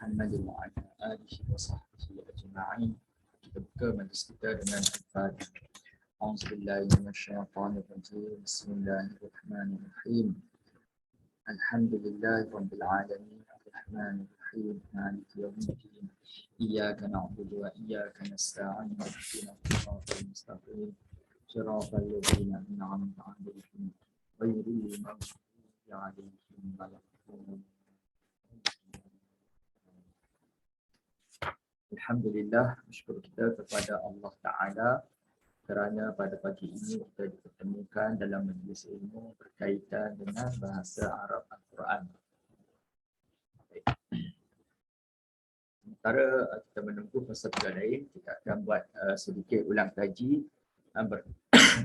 Muhammad wa ala alihi wa sahbihi ajma'in. Kita buka majlis kita dengan Al-Fatihah. A'udzubillahi minasyaitonir rajim. Bismillahirrahmanirrahim. Alhamdulillahi rabbil alamin. Arrahmanir rahim. Maliki yaumiddin. Iyyaka na'budu wa iyyaka nasta'in. Ihdinas siratal mustaqim. Shiratal ladzina an'amta 'alaihim ghairil maghdubi 'alaihim waladdallin. Alhamdulillah, bersyukur kita kepada Allah Ta'ala kerana pada pagi ini kita dipertemukan dalam majlis ilmu berkaitan dengan bahasa Arab Al-Quran. Sementara kita menunggu peserta lain, kita akan buat sedikit ulang kaji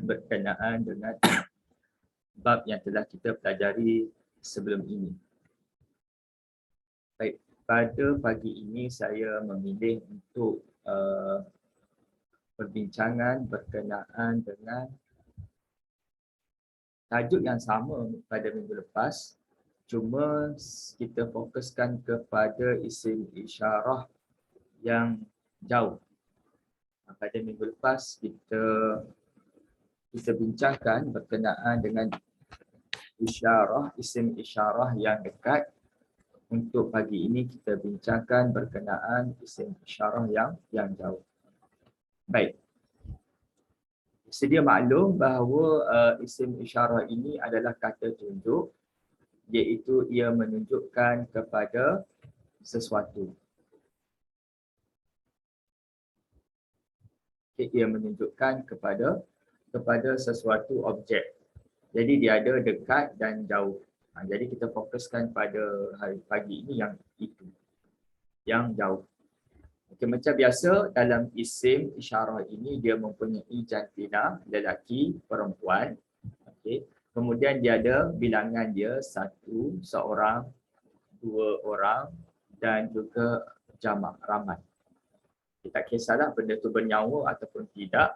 berkenaan dengan bab yang telah kita pelajari sebelum ini. Baik. Pada pagi ini saya memilih untuk perbincangan berkenaan dengan tajuk yang sama pada minggu lepas, cuma kita fokuskan kepada isim isyarah yang jauh. Pada minggu lepas kita bincangkan berkenaan dengan isim isyarah yang dekat. Untuk pagi ini kita bincangkan berkenaan isim isyarah yang jauh. Baik. Sedia maklum bahawa isim isyarah ini adalah kata tunjuk, iaitu ia menunjukkan kepada sesuatu. Ia menunjukkan kepada sesuatu objek. Jadi dia ada dekat dan jauh. Jadi kita fokuskan pada hari pagi ini yang itu, yang jauh. Okay, macam biasa dalam isim isyarah ini dia mempunyai jantina, lelaki, perempuan. Okay. Kemudian dia ada bilangan dia satu, seorang, dua orang dan juga jamak, ramai. Kita tak kisahlah benda itu bernyawa ataupun tidak.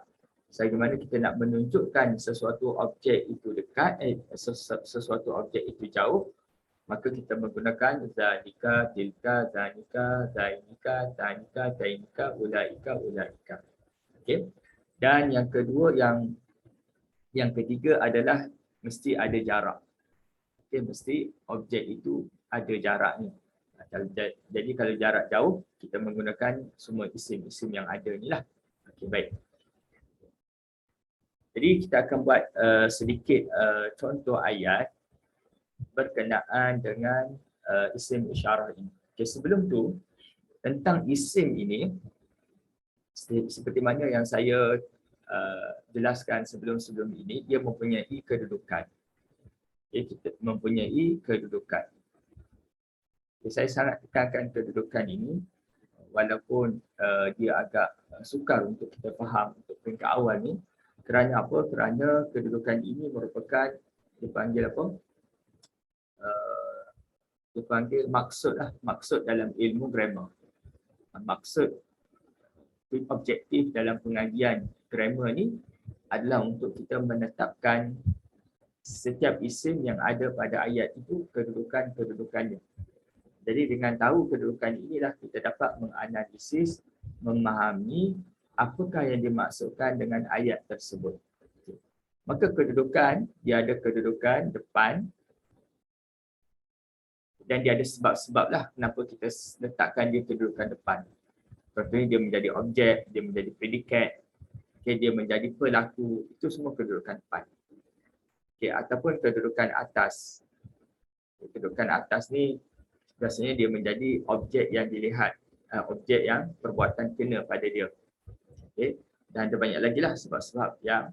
Bagaimana kita nak menunjukkan sesuatu objek itu dekat, sesuatu objek itu jauh, maka kita menggunakan zalika, tilka, zanika, zainika, tanika, tainika, ulaika, ulaika. Okey. Dan yang kedua, yang ketiga adalah mesti ada jarak. Okey, mesti objek itu ada jaraknya. Jadi kalau jarak jauh, kita menggunakan semua isim-isim yang ada ni lah. Okey, baik. Jadi kita akan buat sedikit contoh ayat berkenaan dengan isim isyarah ini. Okay, sebelum tu, tentang isim ini, seperti mana yang saya jelaskan sebelum ini, dia mempunyai kedudukan. Okay, kita mempunyai kedudukan. Okay, saya sangat tekankan kedudukan ini, walaupun dia agak sukar untuk kita faham untuk peringkat awal ni. Kerana apa? Kerana kedudukan ini merupakan dipanggil apa? Dipanggil maksud lah. Maksud dalam ilmu grammar. Maksud objektif dalam pengajian grammar ni adalah untuk kita menetapkan setiap isim yang ada pada ayat itu kedudukannya. Jadi dengan tahu kedudukan inilah kita dapat menganalisis, memahami apakah yang dimaksudkan dengan ayat tersebut. Maka kedudukan, dia ada kedudukan depan dan dia ada sebab-sebab lah kenapa kita letakkan dia kedudukan depan. Contohnya dia menjadi objek, dia menjadi predikat, okay, dia menjadi pelaku, itu semua kedudukan depan. Okay, ataupun kedudukan atas. Kedudukan atas ni biasanya dia menjadi objek yang dilihat, objek yang perbuatan kena pada dia. Okay. Dan ada banyak lagi lah sebab-sebab yang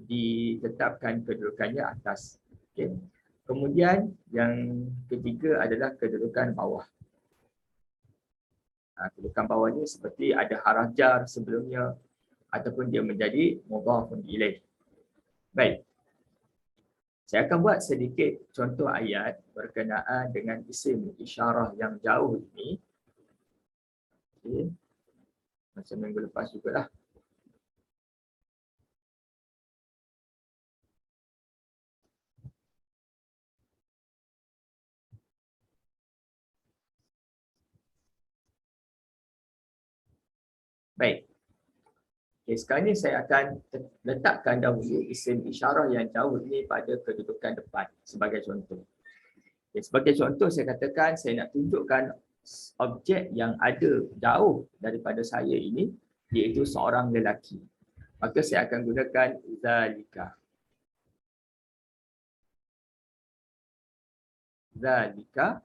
ditetapkan kedudukannya atas. Okay. Kemudian yang ketiga adalah kedudukan bawah. Kedudukan bawah ni seperti ada haraf jar sebelumnya ataupun dia menjadi mudhafun ilaih. Baik. Saya akan buat sedikit contoh ayat berkenaan dengan isim isyarah yang jauh ini. Okay. Macam minggu lepas juga lah. Baik. Okay, sekarang ni saya akan letakkan dahulu isim isyarah yang jauh ini pada kedudukan depan sebagai contoh. Okay, sebagai contoh saya katakan saya nak tunjukkan objek yang ada jauh daripada saya ini iaitu seorang lelaki. Maka saya akan gunakan zalika. Zalika.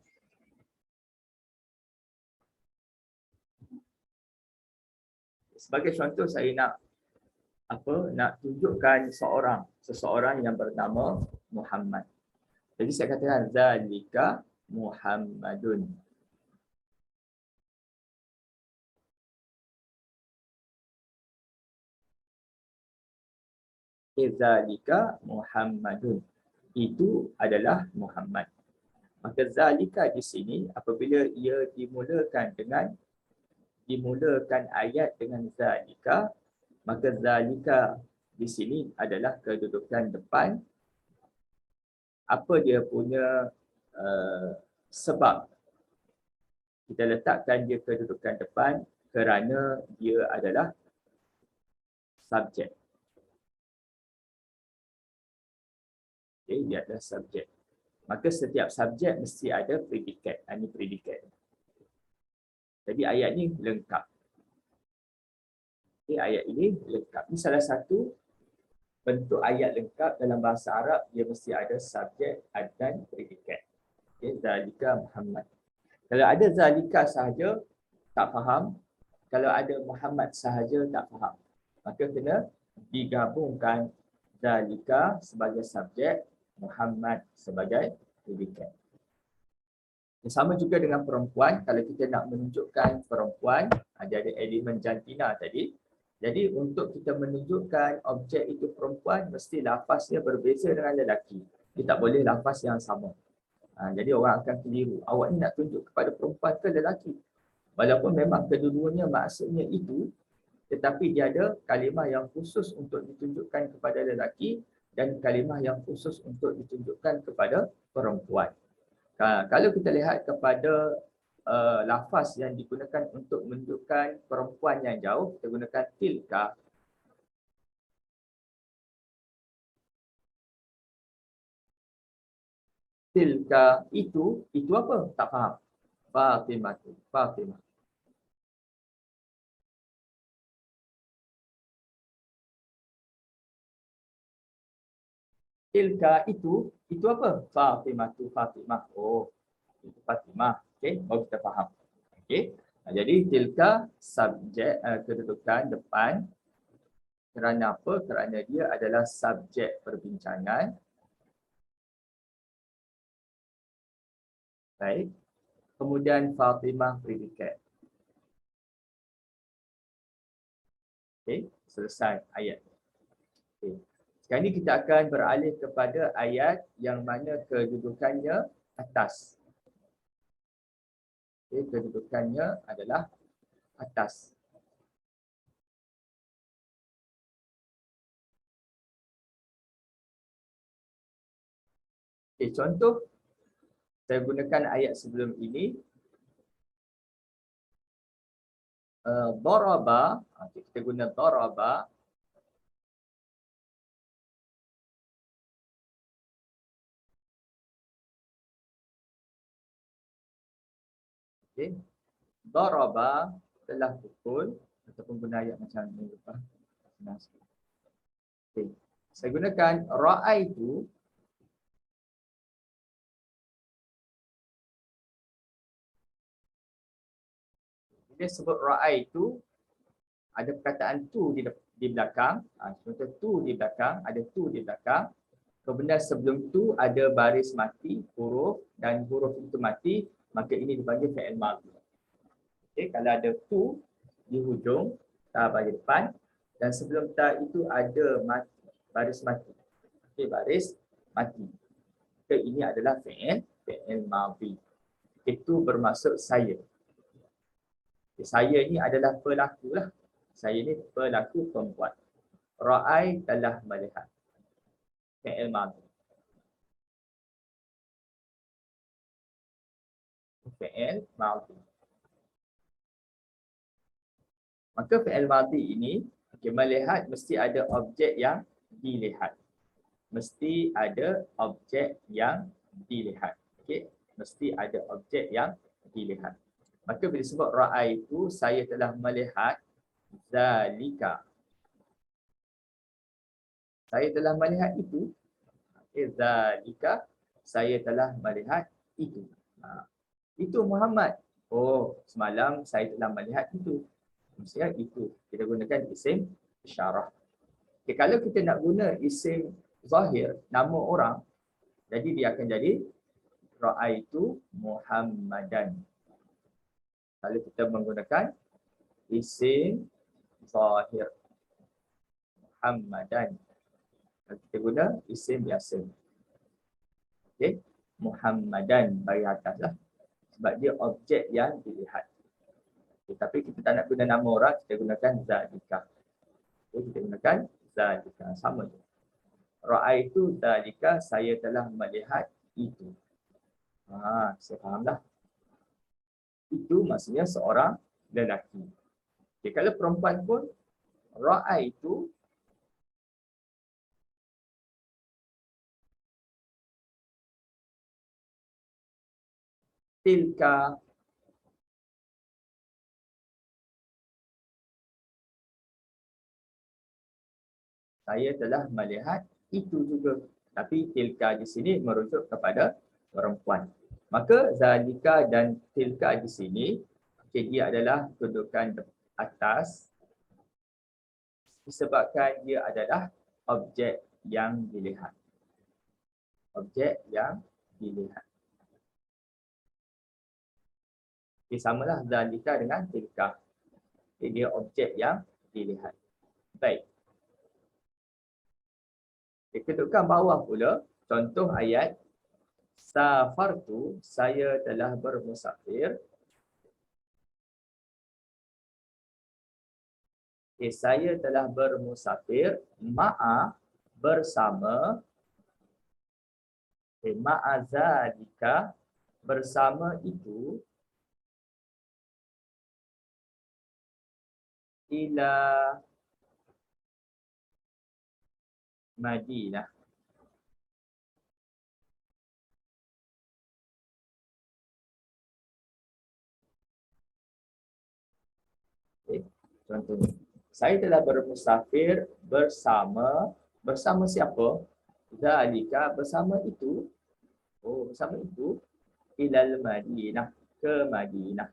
Sebagai contoh saya nak tunjukkan seseorang yang bernama Muhammad. Jadi saya katakan zalika Muhammadun. Zalika Muhammadun. Itu adalah Muhammad. Maka zalika di sini apabila ia dimulakan ayat dengan zalika, maka zalika di sini adalah kedudukan depan. Apa dia punya sebab kita letakkan dia kedudukan depan kerana dia adalah subjek. Okay, dia adalah subjek. Maka setiap subjek mesti ada predikat. Ini predikat. Jadi ayat ini lengkap. Okay, ayat ini lengkap. Ini salah satu bentuk ayat lengkap dalam bahasa Arab. Dia mesti ada subjek dan predikat. Okay, zalika Muhammad. Kalau ada zalika sahaja, tak faham. Kalau ada Muhammad sahaja, tak faham. Maka kena digabungkan zalika sebagai subjek, Muhammad sebagai predikat. Sama juga dengan perempuan. Kalau kita nak menunjukkan perempuan, ada elemen jantina tadi. Jadi untuk kita menunjukkan objek itu perempuan, mesti lafaznya berbeza dengan lelaki. Dia tak boleh lafaz yang sama. Jadi orang akan keliru. Awak ni nak tunjuk kepada perempuan ke lelaki? Walaupun memang kedua-duanya maksudnya itu, tetapi dia ada kalimah yang khusus untuk ditunjukkan kepada lelaki dan kalimah yang khusus untuk ditunjukkan kepada perempuan. Kalau kita lihat kepada lafaz yang digunakan untuk menunjukkan perempuan yang jauh, kita gunakan tilka. Tilka itu apa? Tak faham. Fatimah. Fatimah. Tilka itu apa? Fatimah tu Fatimah. Oh, itu Fatimah. Okey, baru kita faham. Okey. Jadi tilka subjek kedudukan depan. Kerana apa? Kerana dia adalah subjek perbincangan. Baik. Kemudian Fatimah predikat. Okey, selesai ayat. Okey. Sekarang ini kita akan beralih kepada ayat yang mana kedudukannya atas. Okay, kedudukannya adalah atas. Okay, contoh saya gunakan ayat sebelum ini. Daraba, kita guna daraba. Okay. Daraba telah pukul ataupun guna ayat macam ni lepas. Okay. Saya gunakan ra'aitu. Dia sebut ra'aitu, ada perkataan tu di belakang. Contoh tu di belakang, ada tu di belakang. Kemudian sebelum tu ada baris mati, huruf, dan huruf itu mati, maka ini dipanggil fi'il madhi. Okay, kalau ada tu di hujung, ta bagi depan, dan sebelum ta itu ada baris mati. Okay, baris mati. Okay, ini adalah fi'il madhi. Itu bermaksud saya. Okay, saya ini adalah pelaku lah. Saya ini pelaku perempuan. Ra'ai telah melihat. Fi'il madhi. Fi'il madhi. Maka fi'il madhi ini, melihat mesti ada objek yang dilihat. Mesti ada objek yang dilihat. Okey, mesti ada objek yang dilihat. Maka bila sebut ra'aitu, saya telah melihat zalika. Saya telah melihat itu. Zalika, saya telah melihat itu. Itu Muhammad. Oh, semalam saya telah melihat itu. Maksudnya itu. Kita gunakan isim isyarah. Okay, kalau kita nak guna isim zahir, nama orang, jadi dia akan jadi ra'aitu Muhammadan. Kalau kita menggunakan isim zahir Muhammadan, kalau kita guna isim biasa. Okey, Muhammadan bagi atas lah. Sebab dia objek yang dilihat. Okay, tapi kita tak nak guna nama orang, kita gunakan zalika. Okay, kita gunakan zalika. Sama je. Ra'aitu zalika, saya telah melihat itu. Saya faham dah. Itu maksudnya seorang lelaki. Okay, kalau perempuan pun, ra'aitu tilka. Saya telah melihat itu juga. Tapi tilka di sini merujuk kepada perempuan. Maka zalika dan tilka di sini, okay, dia adalah kedudukan atas disebabkan dia adalah objek yang dilihat. Objek yang dilihat. Okay, samalah zalika dengan tilka. Okay, dia objek yang dilihat. Baik. Kedudukan bawah pula, contoh ayat safartu, saya telah bermusafir. Saya telah bermusafir ma'a, bersama, ma'a zalika, bersama itu, ila Madinah. Okay. Contohnya, saya telah bermusafir bersama siapa? Zalika, bersama itu. Oh, bersama itu, ilal Madinah, ke Madinah.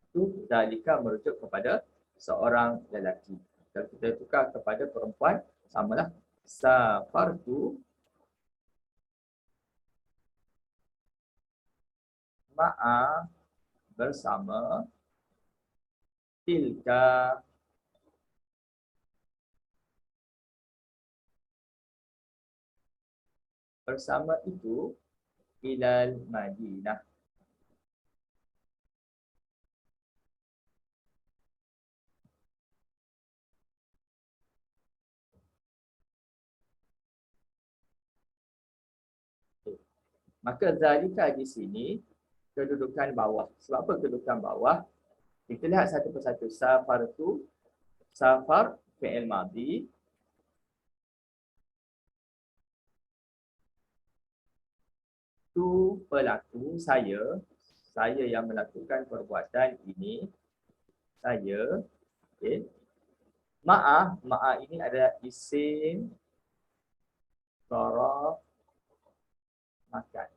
Itu zalika merujuk kepada seorang lelaki. Kalau kita tukar kepada perempuan, samalah. Safartu ma'a, bersama, tilka, bersama itu, ilal Madinah. Maka zalika di sini kedudukan bawah. Sebab apa kedudukan bawah? Kita lihat satu persatu. Safartu, safar fi'il madhi. Tu pelaku, saya yang melakukan perbuatan ini. Saya. Okay. Ma'a ini adalah isim zaraf makan.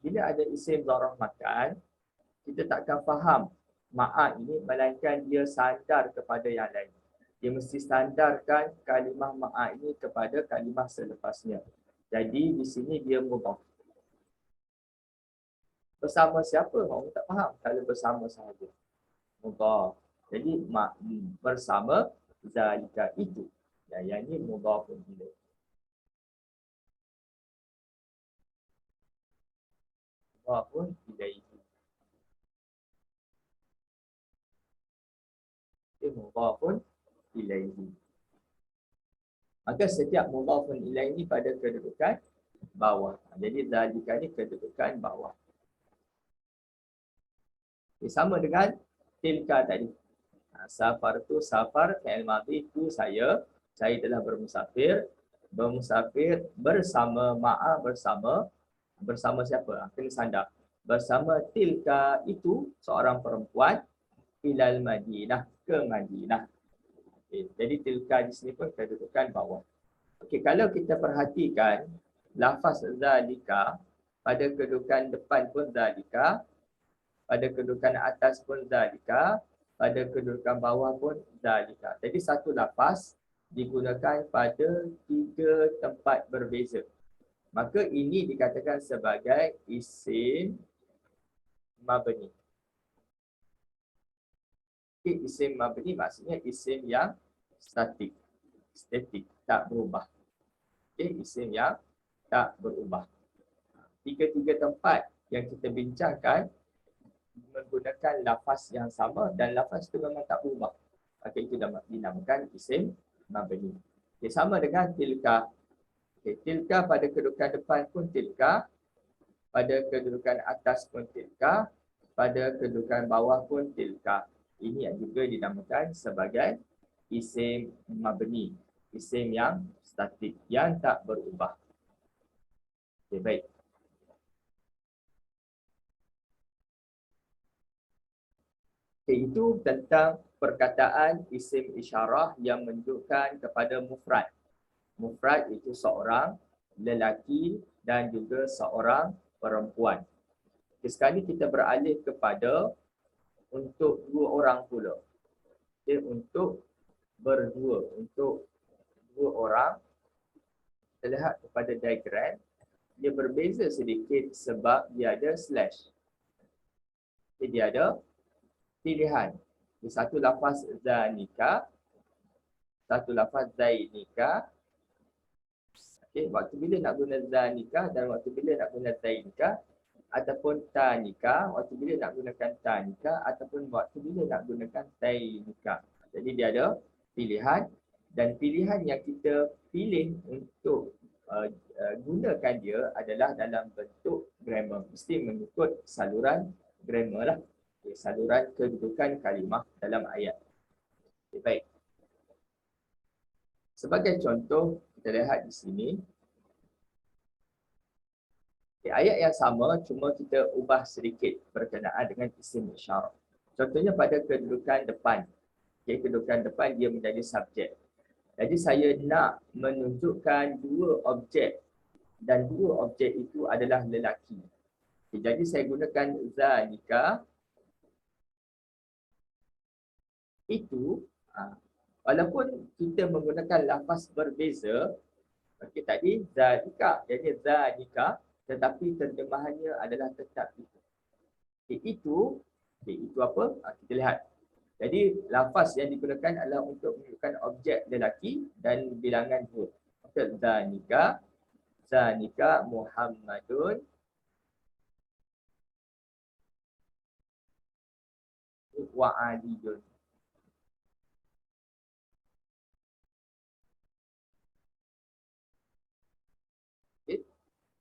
Bila ada isim zaraf makan, kita takkan faham ma'a ini melainkan dia sandar kepada yang lain. Dia mesti sandarkan kalimah ma'a ini kepada kalimah selepasnya. Jadi di sini dia mudhaf. Bersama siapa? Orang tak faham kalau bersama sahaja. Mudhaf. Jadi bersama zalika itu. Yang ini mudhaf pun bila. Mudhaf pun bila itu. Mudhafun ilaihi. Maka setiap mudhafun ilaihi pada kedudukan bawah. Jadi zalika ni kedudukan bawah. Sama dengan tilka tadi. Safar tu safar, fi'il madhi tu saya telah bermusafir. Bermusafir bersama ma'a bersama siapa? Kena sandar. Bersama tilka itu seorang perempuan ilal Madinah, ke Madinah. Okay. Jadi tilka di sini pun kedudukan bawah. Okey, kalau kita perhatikan lafaz zalika pada kedudukan depan pun zalika, pada kedudukan atas pun zalika, pada kedudukan bawah pun zalika. Jadi satu lafaz digunakan pada 3 tempat berbeza. Maka ini dikatakan sebagai isim mabni. Okay, isim mabni maksudnya isim yang statik, tak berubah. Okay, isim yang tak berubah. 3 tempat yang kita bincangkan menggunakan lafaz yang sama dan lafaz itu memang tak berubah. Maka itu dinamakan isim mabni. Okay, sama dengan tilka. Okay, tilka pada kedudukan depan pun tilka, pada kedudukan atas pun tilka, pada kedudukan bawah pun tilka. Ini yang juga dinamakan sebagai isim mabni, isim yang statik, yang tak berubah. Okay, baik. Okay, itu tentang perkataan isim isyarah yang menunjukkan kepada mufrad. Mufrad itu seorang lelaki dan juga seorang perempuan. Okay, sekarang ini kita beralih kepada untuk 2 orang pula. Okay, untuk berdua, untuk 2 orang. Kita lihat kepada diagram, dia berbeza sedikit sebab dia ada slash. Okay, dia ada pilihan. Satu lafaz zanika, satu lafaz zainika. Okay, waktu bila nak guna zanika dan waktu bila nak guna zainika, ataupun tanika, waktu bila nak gunakan tanika, ataupun waktu bila nak gunakan tainika. Jadi dia ada pilihan, dan pilihan yang kita pilih untuk gunakan dia adalah dalam bentuk grammar. Mesti mengikut saluran grammar lah. Okay, saluran kedudukan kalimah dalam ayat. Okay, baik. Sebagai contoh, kita lihat di sini. Okay, ayat yang sama, cuma kita ubah sedikit berkenaan dengan isim isyarah. Contohnya pada kedudukan depan. Okay, kedudukan depan dia menjadi subjek. Jadi saya nak menunjukkan 2 objek dan 2 objek itu adalah lelaki. Okay, jadi saya gunakan zalika. Itu walaupun kita menggunakan lafaz berbeza, okey tadi zalika, jadi zalika, tetapi terjemahannya adalah tetap itu. Itu apa? Kita lihat. Jadi lafaz yang digunakan adalah untuk menunjukkan objek lelaki dan bilangan 2. Okey, zanika Muhammadun wa Aliyun.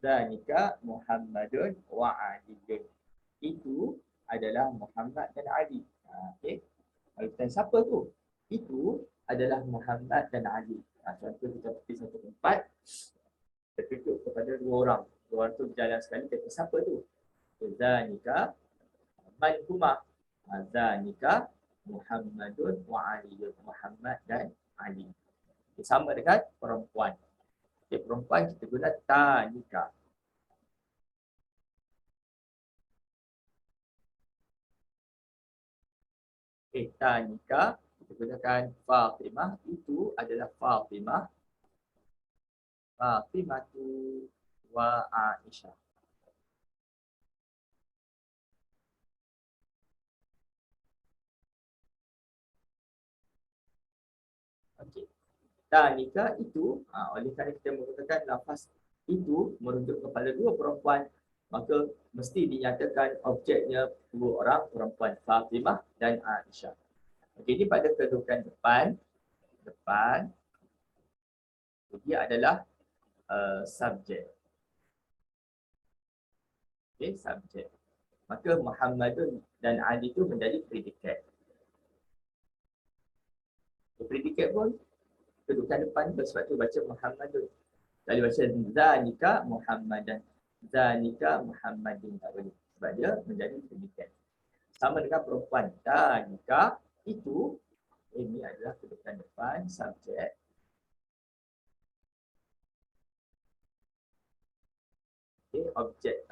Zanika Muhammadun wa Aliyun. Itu adalah Muhammad dan Ali. Okey. Kalau kita siapa tu? Itu adalah Muhammad dan Ali. Contoh kita pergi satu tempat, kita tunjuk kepada 2 orang. 2 orang tu berjalan sekali, kita siapa tu? Zanika man huma. Zanika Muhammadun wa Aliyun. Muhammad dan Ali. Sama dengan perempuan. Okay, perempuan kita guna tanika. Okay, tanika kita gunakan Fatimah. Itu adalah Fatimah. Fatimatu wa Aisyah. Okay. Tanika itu, oleh kerana kita menggunakan lafaz itu merujuk kepada 2 perempuan, maka mesti dinyatakan objeknya 2 orang perempuan, Fatimah dan Aisyah. Okay, ini pada kedudukan depan, dia adalah subjek. Okay, subjek. Maka Muhammadun dan Ali itu menjadi predikat. Predikat pun kedudukan depan sebab tu baca Muhammadun. Lalu baca zalika Muhammadan. Zalika Muhammadin tak boleh. Sebab dia menjadi predikat. Sama dengan perempuan. Zalika itu ini adalah kedudukan depan subjek. Okay, objek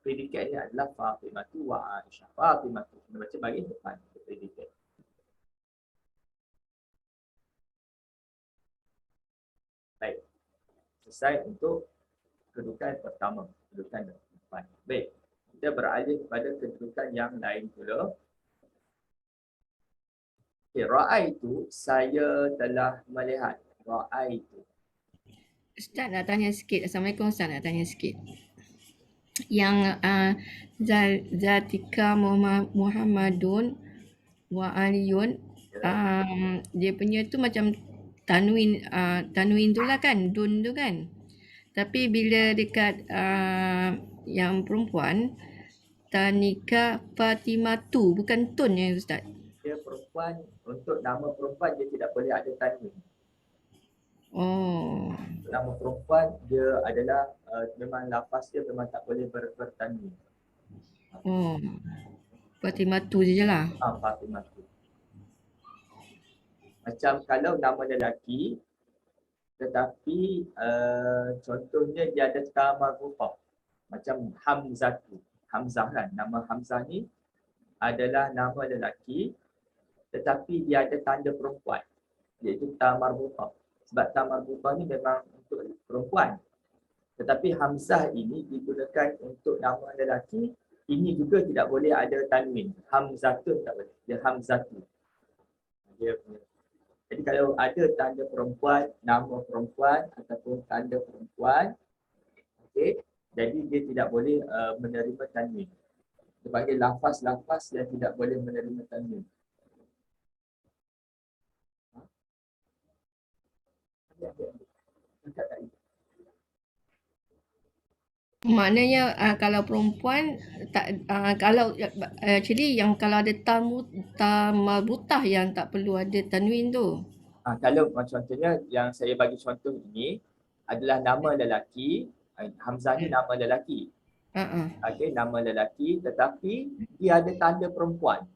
predikat ni adalah Fatimatu wa Aisyah. Fatimatu kena baca bagi depan predikat. Baik. Selesai untuk kedudukan pertama, kedudukan depan. Baik. Kita beralih kepada kedudukan yang lain pula. Okay, ra'aitu, saya telah melihat. Ra'aitu. Ustaz nak tanya sikit. Assalamualaikum Ustaz, nak tanya sikit. Yang Zatika Muhammadun wa Aliyun, dia punya tu macam tanwin tu lah kan, dun tu kan. Tapi bila dekat yang perempuan, Tanika Fatimatu, bukan tun ya Ustaz? Dia perempuan, untuk nama perempuan dia tidak boleh ada tanwin. Oh. Nama perempuan dia adalah memang lafaz dia memang tak boleh bertanwin. Oh. Fatimatu je lah. Fatimatu. Macam kalau nama lelaki tetapi contohnya dia ada tamarufah. Macam Hamzatu. Hamzah kan, nama Hamzah ni adalah nama lelaki tetapi dia ada tanda perempuan, iaitu tamarufah. Sebab tamarufah ni memang untuk perempuan. Tetapi Hamzah ini digunakan untuk nama lelaki, ini juga tidak boleh ada tanwin. Hamzatun tak boleh. Dia Hamzatu. Jadi kalau ada tanda perempuan, nama perempuan ataupun tanda perempuan, okay, jadi dia tidak boleh menerima tanwin. Dia panggil lafaz-lafaz yang tidak boleh menerima tanwin. Maknanya kalau perempuan tak kalau actually yang kalau ada tamarbutah yang tak perlu ada tanwin tu. Kalau contohnya yang saya bagi contoh ini adalah nama lelaki, Hamzah ni nama lelaki. Okay, nama lelaki tetapi dia ada tanda perempuan.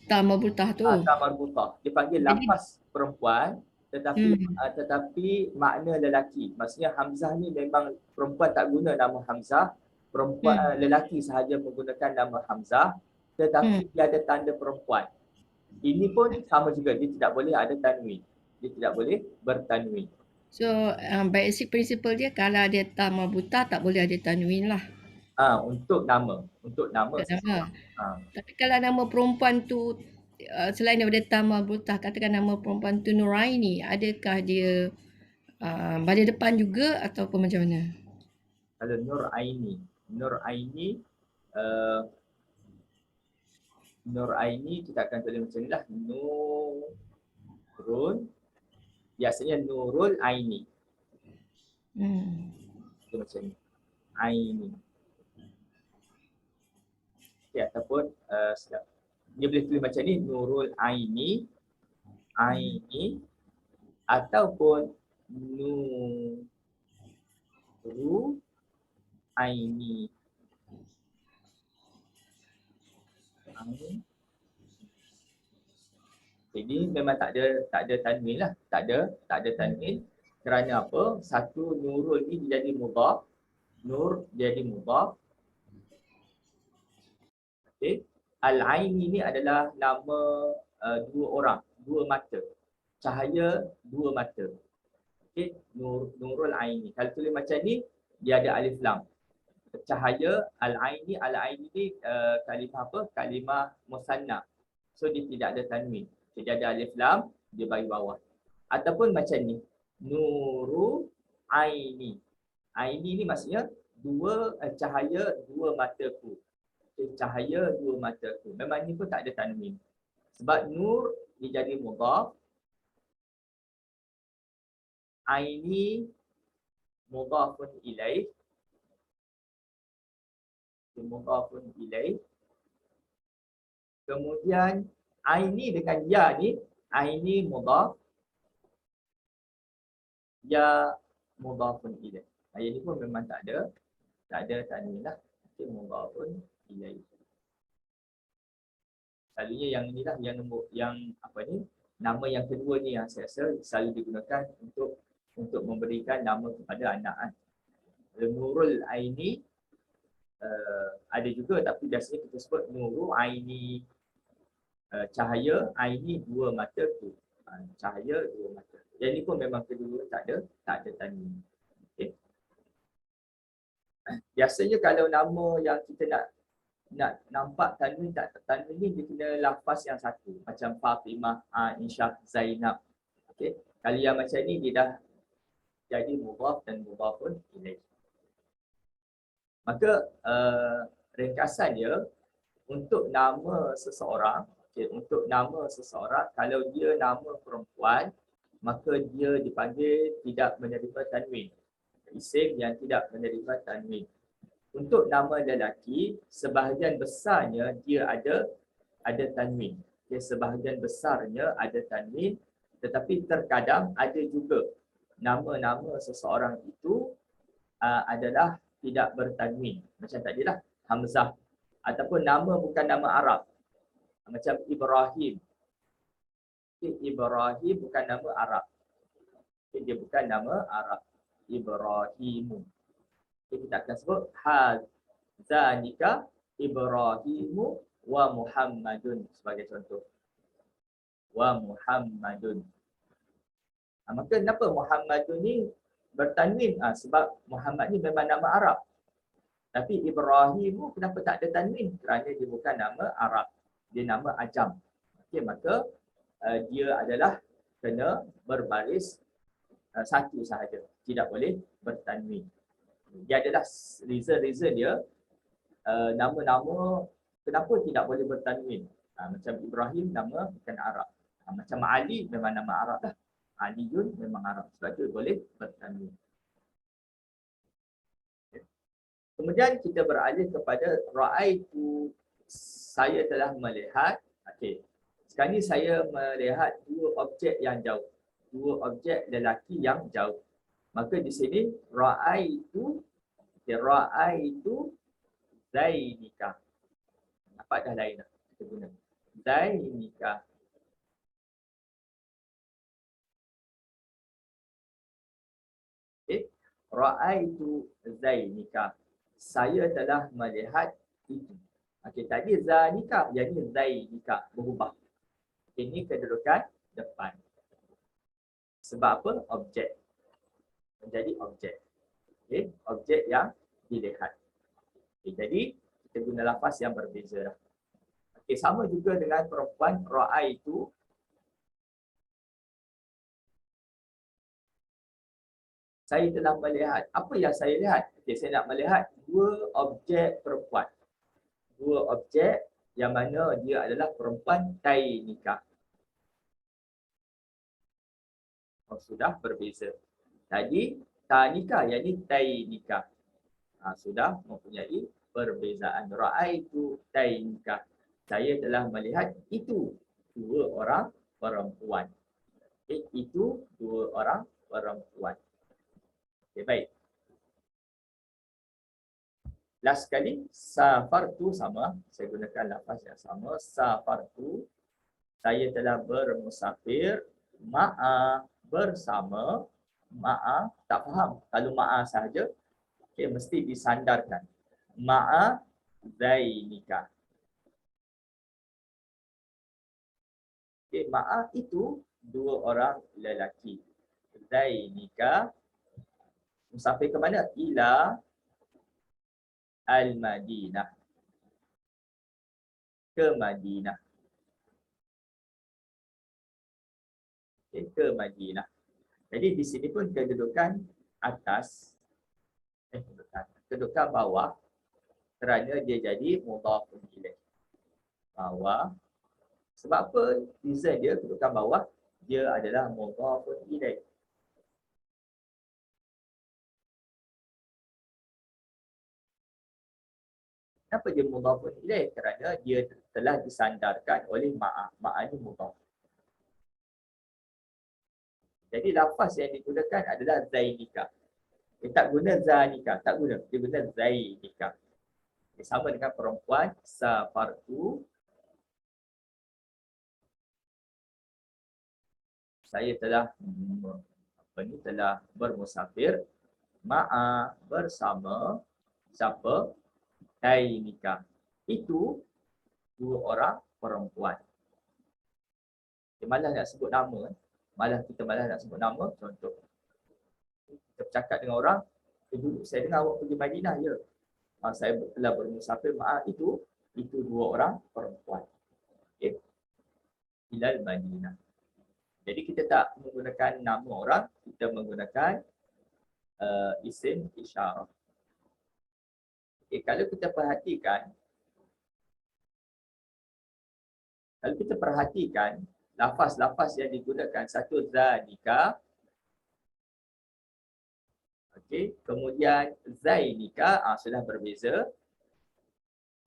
Tamarbutah tu. Tamarbutah. Dia panggil lafaz perempuan tetapi makna lelaki. Maksudnya Hamzah ni memang perempuan tak guna nama Hamzah. Perempuan lelaki sahaja menggunakan nama Hamzah tetapi dia ada tanda perempuan. Ini pun sama juga, dia tidak boleh ada tanwin. Dia tidak boleh bertanwin. So basic principle dia kalau ada tamarbutah tak boleh ada tanwin lah. Untuk nama. Untuk nama. Tapi kalau nama perempuan tu selain daripada tamarbutah, katakan nama perempuan tu Nuraini, adakah dia pada depan juga ataupun macam mana? Kalau Nuraini kita akan tulis macam ni lah. Nurul. Biasanya Nurul Aini. Itu macam ni. Aini. Okay, ataupun dia boleh tulis macam ni. Nurul Aini. Aini. Ataupun Nurul Aini. Jadi memang tak ada tanwin lah. Tak ada tanwin. Kerana apa? Satu Nurul ni jadi mudhaf. Nur jadi mudhaf. Okay. Al-Aini ni adalah nama dua orang, dua mata. Cahaya dua mata. Okay. Nurul Aini. Kalau tulis macam ni, dia ada alif lam. Cahaya Al-Aini ni kalimah apa? Kalimah musanna. So dia tidak ada tanwin. Jadi ada alif lam, dia bagi bawah. Ataupun macam ni. Nuru Aini. Aini ni maksudnya dua cahaya dua mataku. Cahaya dua mataku. Memang ni pun tak ada tanwin. Sebab nur dia jadi mudhaf. Aini mudhafun ilaih. Mudhafun ilaih. Kemudian aini dengan ya ni aini mudhaf, ya mudhafun ilaih. Yang ni pun memang tak ada tanwin lah. Okay, mudhafun ilaih. Selalunya yang inilah yang nombor yang apa ni, nama yang kedua ni yang saya rasa selalu digunakan untuk memberikan nama kepada anak kan. Nurul Aini ada juga, tapi biasanya kita sebut Nurul Aini, cahaya Aini dua mata tu. Cahaya dua mata. Yang ni pun memang kedua tak ada tanwin. Okay. Biasanya kalau nama yang kita nak nampak tanwin ni dia kena lafaz yang satu, macam Fatimah, Aisyah, Zainab. Okey. Kalau yang macam ni dia dah jadi mudhaf dan mudhafun ilaih. Maka ringkasan dia untuk nama seseorang, untuk nama seseorang kalau dia nama perempuan maka dia dipanggil tidak menerima tanwin. Isim yang tidak menerima tanwin. Untuk nama lelaki, sebahagian besarnya dia ada tanwin. Okay, sebahagian besarnya ada tanwin, tetapi terkadang ada juga nama-nama seseorang itu adalah tidak bertanwin. Macam tadilah Hamzah, ataupun nama bukan nama Arab. Macam Ibrahim. Okay, Ibrahim bukan nama Arab. Okay, dia bukan nama Arab. Ibrahimu. Kita akan sebut Hazanika Ibrahimu wa Muhammadun sebagai contoh. Wa Muhammadun. Maka kenapa Muhammadun ni bertanwin? Sebab Muhammad ni memang nama Arab. Tapi Ibrahimu kenapa tak ada tanwin? Kerana dia bukan nama Arab. Dia nama Ajam. Okey, maka dia adalah kena berbaris satu sahaja. Tidak boleh bertanwin. Dia adalah reason dia nama-nama kenapa tidak boleh bertanwin. Macam Ibrahim nama bukan Arab. Macam Ali memang nama Arab lah. Aliun memang Arab. Sebab itu boleh bertanwin. Kemudian kita beralih kepada ra'aitu, saya telah melihat. Okey. Sekarang ni saya melihat dua objek yang jauh. Dua objek lelaki yang jauh. Maka di sini ra'aitu, ra'aitu Zainika. Nampak dah lain dah kita guna. Zainika. Okay. Ra'aitu Zainika. Saya telah melihat itu. Okey, tadi Zainika jadi Zainika, berubah. Ini kedudukan depan. Sebab apa? Objek. Menjadi objek. Okay. Objek yang dilihat. Okay, jadi kita guna lafaz yang berbeza. Okay, sama juga dengan perempuan ra'aitu. Saya telah melihat. Apa yang saya lihat? Okay, saya nak melihat dua objek perempuan. Dua objek yang mana dia adalah perempuan tainika. Sudah berbeza. Tadi tanika, yang ini tainika. Sudah mempunyai perbezaan. Ra'aitu tainika. Saya telah melihat itu dua orang perempuan. Okay, itu dua orang perempuan. Okay, baik. Last sekali, safartu sama. Saya gunakan lafaz yang sama. Safartu. Saya telah bermusafir. Ma'a, bersama. Ma'a, tak faham. Kalau ma'a sahaja, okay, mesti disandarkan. Ma'a Zainika. Okay, ma'a itu dua orang lelaki. Zainika. Musafir ke mana? Ila Al-Madinah. Ke Madinah. Okay, ke Madinah. Jadi di sini pun kedudukan atas, kedudukan bawah kerana dia jadi mudhafun ilaih. Bawah. Sebab apa? Reason dia kedudukan bawah, dia adalah mudhafun ilaih. Kenapa dia mudhafun ilaih? Kerana dia telah disandarkan oleh ma'a. Ma'a ni mudhaf. Jadi lafaz yang digunakan adalah Zainika. Dia tak guna Zanika, tak guna. Dia guna Zainika. Dia sama dengan perempuan safartu. Saya telah telah bermusafir bersama siapa? Zainika. Itu dua orang perempuan. Dia malah nak sebut nama. Kita malah nak sebut nama. Contoh. Kita bercakap dengan orang. Dulu saya dengar awak pergi Madinah. Ya. Saya telah bermusafir. Itu dua orang perempuan. Okay. Ilal Madinah. Jadi kita tak menggunakan nama orang. Kita menggunakan isim isyarah. Okay. Kalau kita perhatikan, lafaz-lafaz yang digunakan satu Zanika, okey, kemudian Zainika sudah berbeza.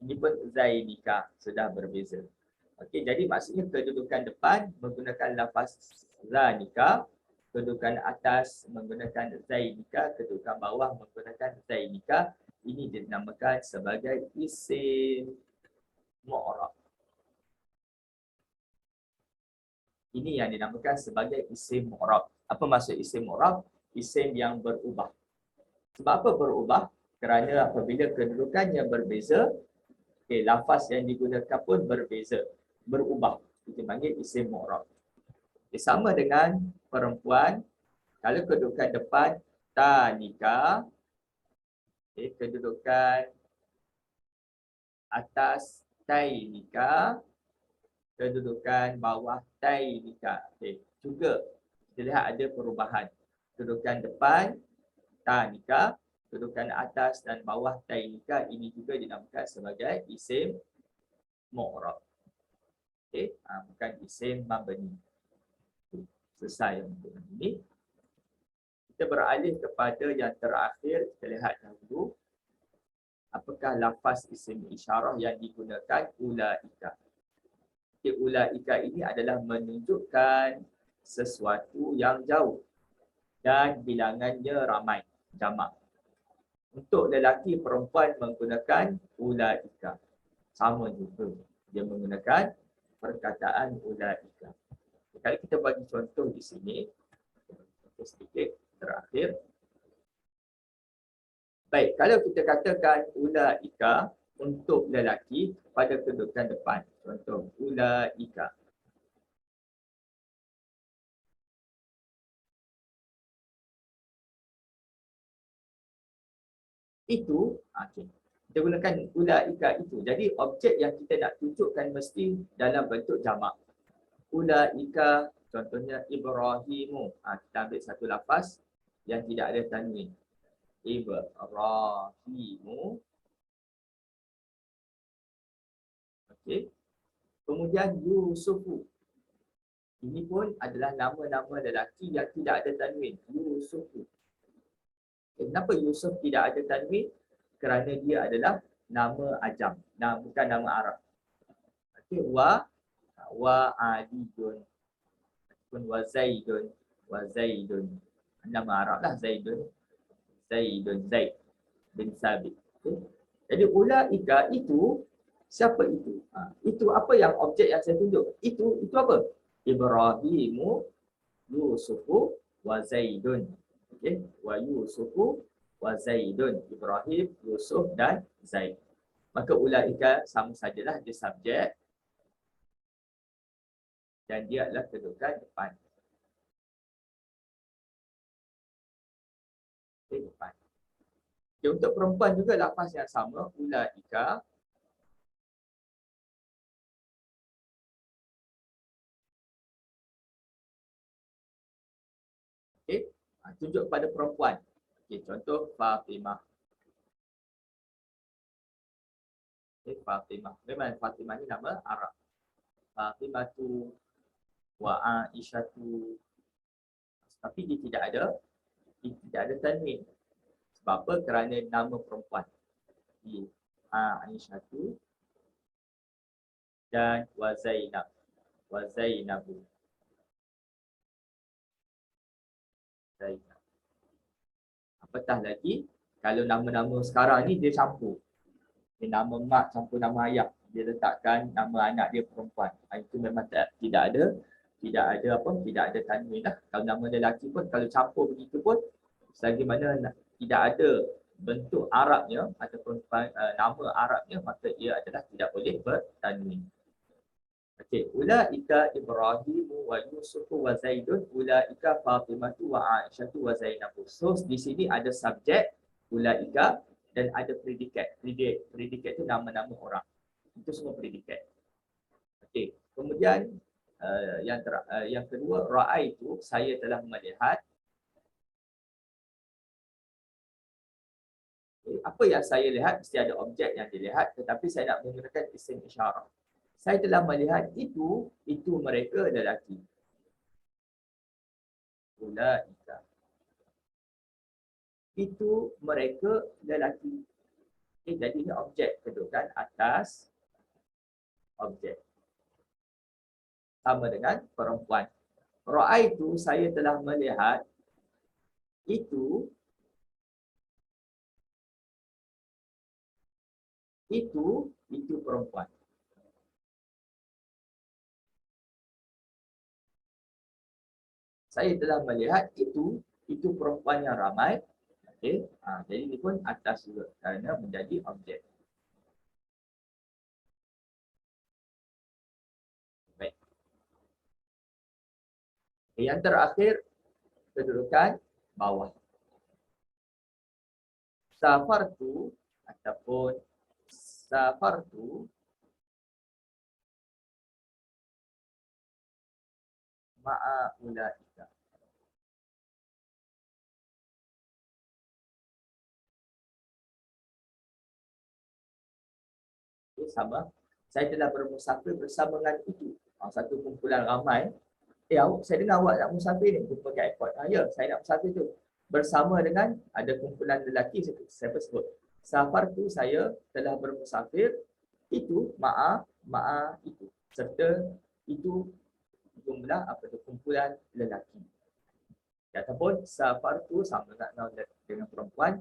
Ini pun Zainika sudah berbeza. Okey, jadi maksudnya kedudukan depan menggunakan lafaz Zanika, kedudukan atas menggunakan Zainika, kedudukan bawah menggunakan Zainika. Ini dinamakan sebagai isim mu'rab. Ini yang dinamakan sebagai isim mu'rab. Apa maksud isim mu'rab? Isim yang berubah. Sebab apa berubah? Kerana apabila kedudukannya berbeza, lafaz yang digunakan pun berbeza, berubah. Kita panggil isim mu'rab. Sama dengan perempuan, kalau kedudukan depan tanika, kedudukan atas tainika, kedudukan bawah tainika. Juga kita lihat ada perubahan. Kedudukan depan tanika, kedudukan atas dan bawah tainika, ini juga dinamakan sebagai isim mu'rab. Bukan isim mabni. Selesai untuk ini. Kita beralih kepada yang terakhir. Kita lihat dahulu. Apakah lafaz isim isyarah yang digunakan ulaika? Ulaika ini adalah menunjukkan sesuatu yang jauh dan bilangannya ramai, jamak. Untuk lelaki perempuan menggunakan ulaika. Sama juga. Dia menggunakan perkataan ulaika. Kalau kita bagi contoh di sini, sedikit terakhir. Baik, kalau kita katakan ulaika untuk lelaki pada kedudukan depan. Contoh, ulaika. Itu, kita gunakan ulaika itu. Jadi objek yang kita nak tunjukkan mesti dalam bentuk jamak. Ulaika, contohnya Ibrahimu. Kita ambil satu lafaz yang tidak ada tanwin. Ibrahimu. Okey. Kemudian Yusufu. Ini pun adalah nama-nama lelaki yang tidak ada tanwin. Yusufu. Kenapa Yusuf tidak ada tanwin? Kerana dia adalah nama ajam, bukan nama Arab. Okey, wa adidun ataupun wa zaidun. Nama Arab lah Zaid bin Sabit. Okay. Jadi ulaika itu, siapa itu? Itu apa yang objek yang saya tunjuk? Itu apa? Ibrahimu, Yusufu, wa Zaidun. Okay. Wa Yusufu, wa Zaidun. Ibrahim, Yusuf dan Zaid. Maka ulaika sama sajalah dia subjek dan dia adalah kedudukan depan. Okay, depan. Okay, untuk perempuan juga lafaz yang sama, ulaika. Okay. Tunjuk pada perempuan. Okay, contoh Fatimah. Okay, Fatimah. Memang Fatimah ni nama Arab. Fatimatu wa Aisyatu. Tapi dia tidak ada tanwin. Sebab apa? Kerana nama perempuan. Aisyatu dan wa Zainabu. Zainab. Apatah lagi, kalau nama-nama sekarang ni dia campur. Dia nama mak campur nama ayah. Dia letakkan nama anak dia perempuan. Itu memang tidak ada tanwin lah. Kalau nama lelaki pun, kalau campur begitu pun, selagi mana tidak ada bentuk Arabnya ataupun nama Arabnya, maka ia adalah tidak boleh bertanwin. Okey, ulaika Ibrahim wa Yusuf wa Zaidun, ulaika Fatimah wa Aisyah wa Zainab. So di sini ada subjek ulaika dan ada predikat. Predikat itu nama-nama orang. Itu semua predikat. Okey, kemudian yang kedua, ra'aitu, saya telah melihat. Apa yang saya lihat, mesti ada objek yang dilihat, tetapi saya nak menggunakan isim isyarah. Saya telah melihat itu mereka lelaki. Ulaika. Itu mereka lelaki. Okay, jadi ini objek kedudukan atas objek. Sama dengan perempuan. Ra'aitu, saya telah melihat itu perempuan. Saya telah melihat itu perempuan yang ramai. Okey, jadi ini pun atas juga kerana menjadi objek. Baik. Yang terakhir, kedudukan bawah. Safartu ataupun safartu ma'a ulaika. Okay, sama. Saya telah bermusafir bersama dengan itu. Satu kumpulan ramai. Saya dengar awak nak musafir ni. Jumpa kat airport. Ya, saya nak musafir tu. Bersama dengan ada kumpulan lelaki, saya sebut. Safartu, saya telah bermusafir. Itu ma'a itu. Serta itu jumlah kumpulan lelaki. Ataupun safartu sama dengan perempuan.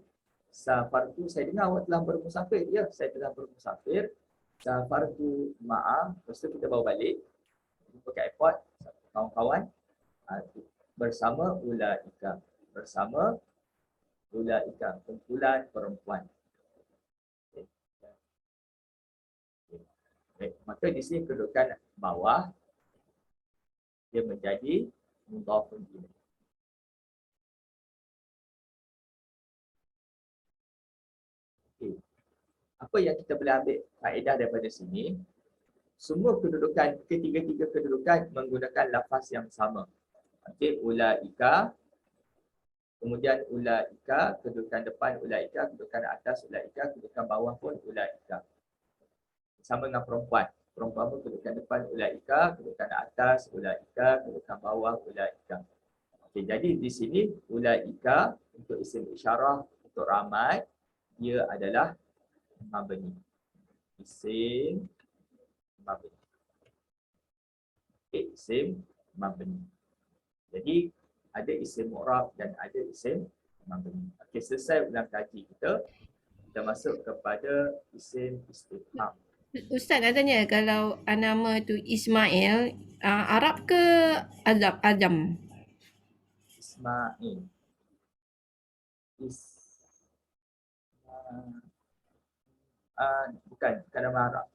Safartu, saya dengar awak telah bermusafir. Ya, saya telah bermusafir. Safartu ma'a. Lepas tu kita bawa balik. Jumpa kat airport. Kawan-kawan. Bersama ulaika. Bersama ulaika. Kumpulan perempuan. Okay. Maka di sini kedudukan bawah dia menjadi mudhafun ilaih. Okay. Apa yang kita boleh ambil faedah daripada sini? Semua kedudukan, ketiga-tiga kedudukan menggunakan lafaz yang sama. Okey, ulaika, kemudian ulaika, kedudukan depan ulaika, kedudukan atas ulaika, kedudukan bawah pun ulaika. Sama dengan perempuan. Perempuan pun kedudukan depan ulaika, kedudukan atas ulaika, kedudukan bawah ulaika. Okey, jadi di sini ulaika untuk isim isyarah untuk ramai, ia adalah mabni. Isim mabni. Okay, isim mabni. Jadi ada isim mu'rab dan ada isim mabni. Okey, selesai ulang kaji kita. Kita masuk kepada isim istifham. Ustaz nak tanya, kalau nama tu Ismail, Arab ke Ajam? Ismail. Bukan nama Arab.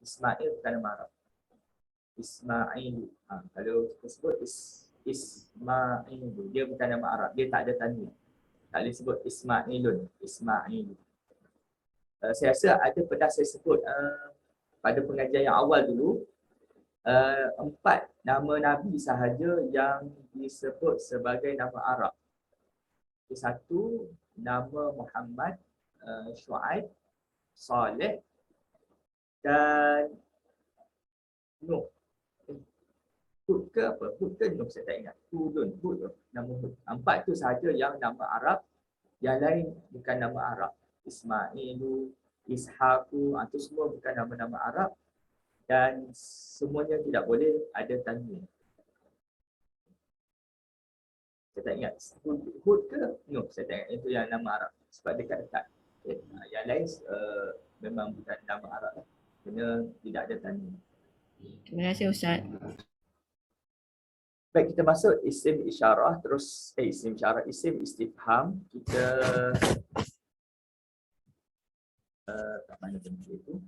Ismail bukan nama Arab. Ismail. Kalau kita sebut Ismail, dia bukan nama Arab. Dia tak ada tanwin. Tak boleh sebut Ismailun. Ismail. Saya rasa ada pernah saya sebut pada pengajian yang awal dulu, 4 nama Nabi sahaja yang disebut sebagai nama Arab. Satu, nama Muhammad, Shu'aib, Saleh dan Nuh. Hud ke apa? Hud ke Nuh, saya tak ingat. Hudun, Hud, nama Hud. 4 tu sahaja yang nama Arab. Yang lain bukan nama Arab. Ismailu, Ishaqu, itu semua bukan nama-nama Arab dan semuanya tidak boleh ada tanwin. Saya tak ingat Hud ke? No, saya tak ingat. Itu yang nama Arab. Sebab dekat-dekat. Okay. Yang lain memang bukan nama Arab lah. Kena tidak ada tanda. Terima kasih Ustaz. Baik, kita masuk isim isyarah terus isim isyarah, isim istifham. Kita kat mana benda itu?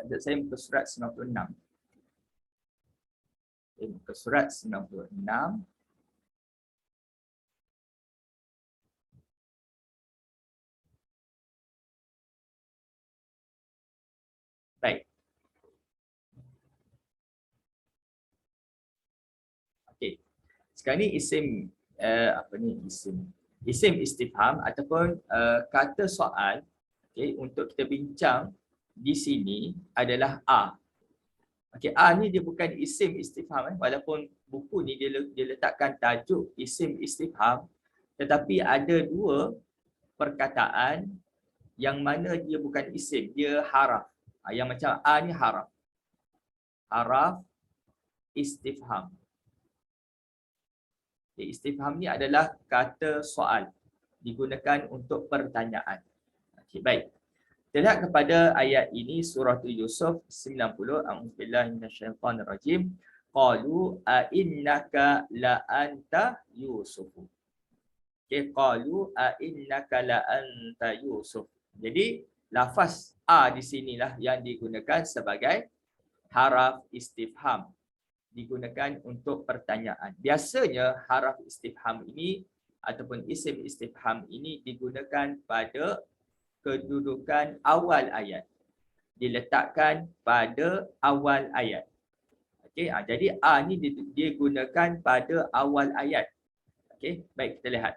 Saya muka surat 96. Muka surat 96. Baik. Okey. Sekarang ni isim isim istifham ataupun kata soal, okey, untuk kita bincang di sini adalah a. Okey, a ni dia bukan isim istifham walaupun buku ni dia letakkan tajuk isim istifham, tetapi ada dua perkataan yang mana dia bukan isim, dia haraf. Yang macam a ni haraf. Haraf istifham. Istifham ni adalah kata soal, digunakan untuk pertanyaan. Okey, baik. Kita lihat kepada ayat ini, surah Yusuf 90. A'udzubillahi minasyaitonirrajim. Qalu a innaka la anta Yusuf. Okey, qalu a innaka la anta Yusuf. Jadi lafaz a di sinilah yang digunakan sebagai haraf istifham, digunakan untuk pertanyaan. Biasanya haraf istifham ini ataupun isim istifham ini digunakan pada kedudukan awal ayat. Diletakkan pada awal ayat. Okey, jadi a ni digunakan pada awal ayat. Okey, baik, kita lihat.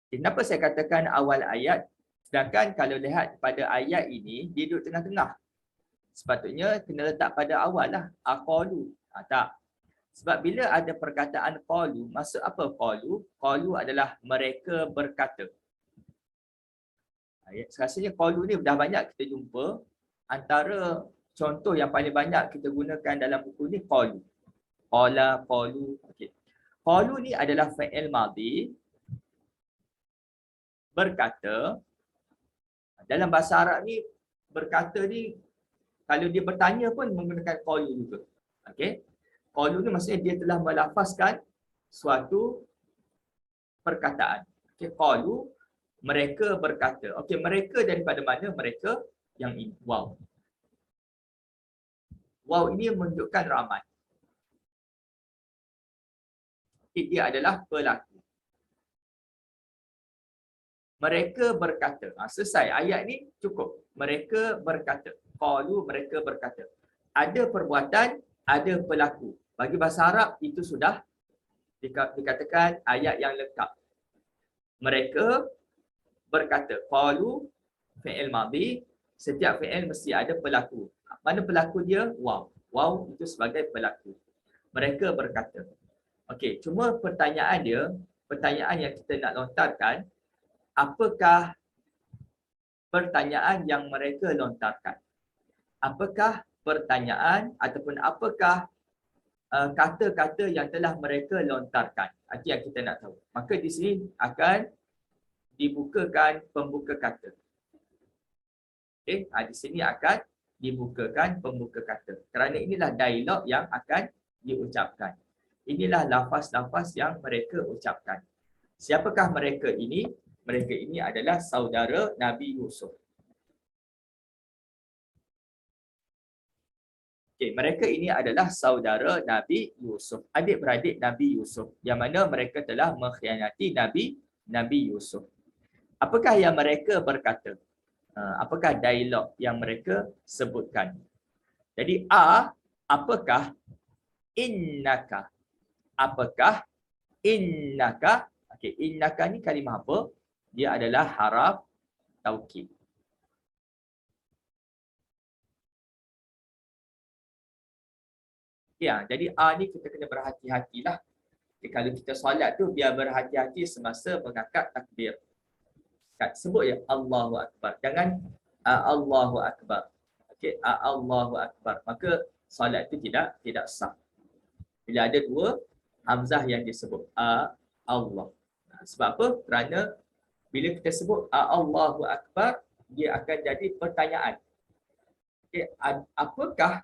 Kenapa saya katakan awal ayat? Sedangkan kalau lihat pada ayat ini, dia duduk tengah-tengah. Sepatutnya kena letak pada awal lah. Aqalu. Tak. Sebab bila ada perkataan qalu, maksud apa qalu? Qalu adalah mereka berkata. Rasanya qalu ni dah banyak kita jumpa. Antara contoh yang paling banyak kita gunakan dalam buku ni qalu. Qala, qalu. Okey. Qalu ni adalah fi'il madhi, berkata. Dalam bahasa Arab ni berkata ni kalau dia bertanya pun menggunakan qalu juga. Okey. Qalu ni maksudnya dia telah melafazkan suatu perkataan. Okey, qalu mereka berkata. Okey, mereka daripada mana? Mereka yang ini. Wow. Wow ini menunjukkan ramai. Okay, dia adalah pelaku. Mereka berkata. Selesai. Ayat ni cukup. Mereka berkata. Qalu mereka berkata. Ada perbuatan, ada pelaku. Bagi bahasa Arab itu sudah dikatakan ayat yang lengkap. Mereka berkata. Qalu fi'il madhi, setiap fi'il mesti ada pelaku. Mana pelaku dia? Wow. Wow itu sebagai pelaku. Mereka berkata. Okey, cuma pertanyaan yang kita nak lontarkan, apakah pertanyaan yang mereka lontarkan? Apakah pertanyaan ataupun apakah kata-kata yang telah mereka lontarkan? Itu yang kita nak tahu. Maka di sini akan dibukakan pembuka kata. Okey, di sini akan dibukakan pembuka kata. Kerana inilah dialog yang akan diucapkan. Inilah lafaz-lafaz yang mereka ucapkan. Siapakah mereka ini? Mereka ini adalah saudara Nabi Yusuf. Okey, mereka ini adalah saudara Nabi Yusuf, adik-beradik Nabi Yusuf, yang mana mereka telah mengkhianati Nabi Yusuf. Apakah yang mereka berkata? Apakah dialog yang mereka sebutkan? Jadi apakah, innaka. Apakah, innaka. Okey, innaka ni kalimah apa? Dia adalah haraf taukid. Ya, jadi ni kita kena berhati-hatilah. Kalau kita solat tu biar berhati-hati semasa mengangkat takbir. Sebut ya Allahu Akbar. Jangan Allahu Akbar. Okey, Allahu Akbar. Maka solat itu tidak sah. Bila ada dua hamzah yang disebut Allah. Sebab apa? Kerana bila kita sebut Allahu Akbar, dia akan jadi pertanyaan. Okay, adakah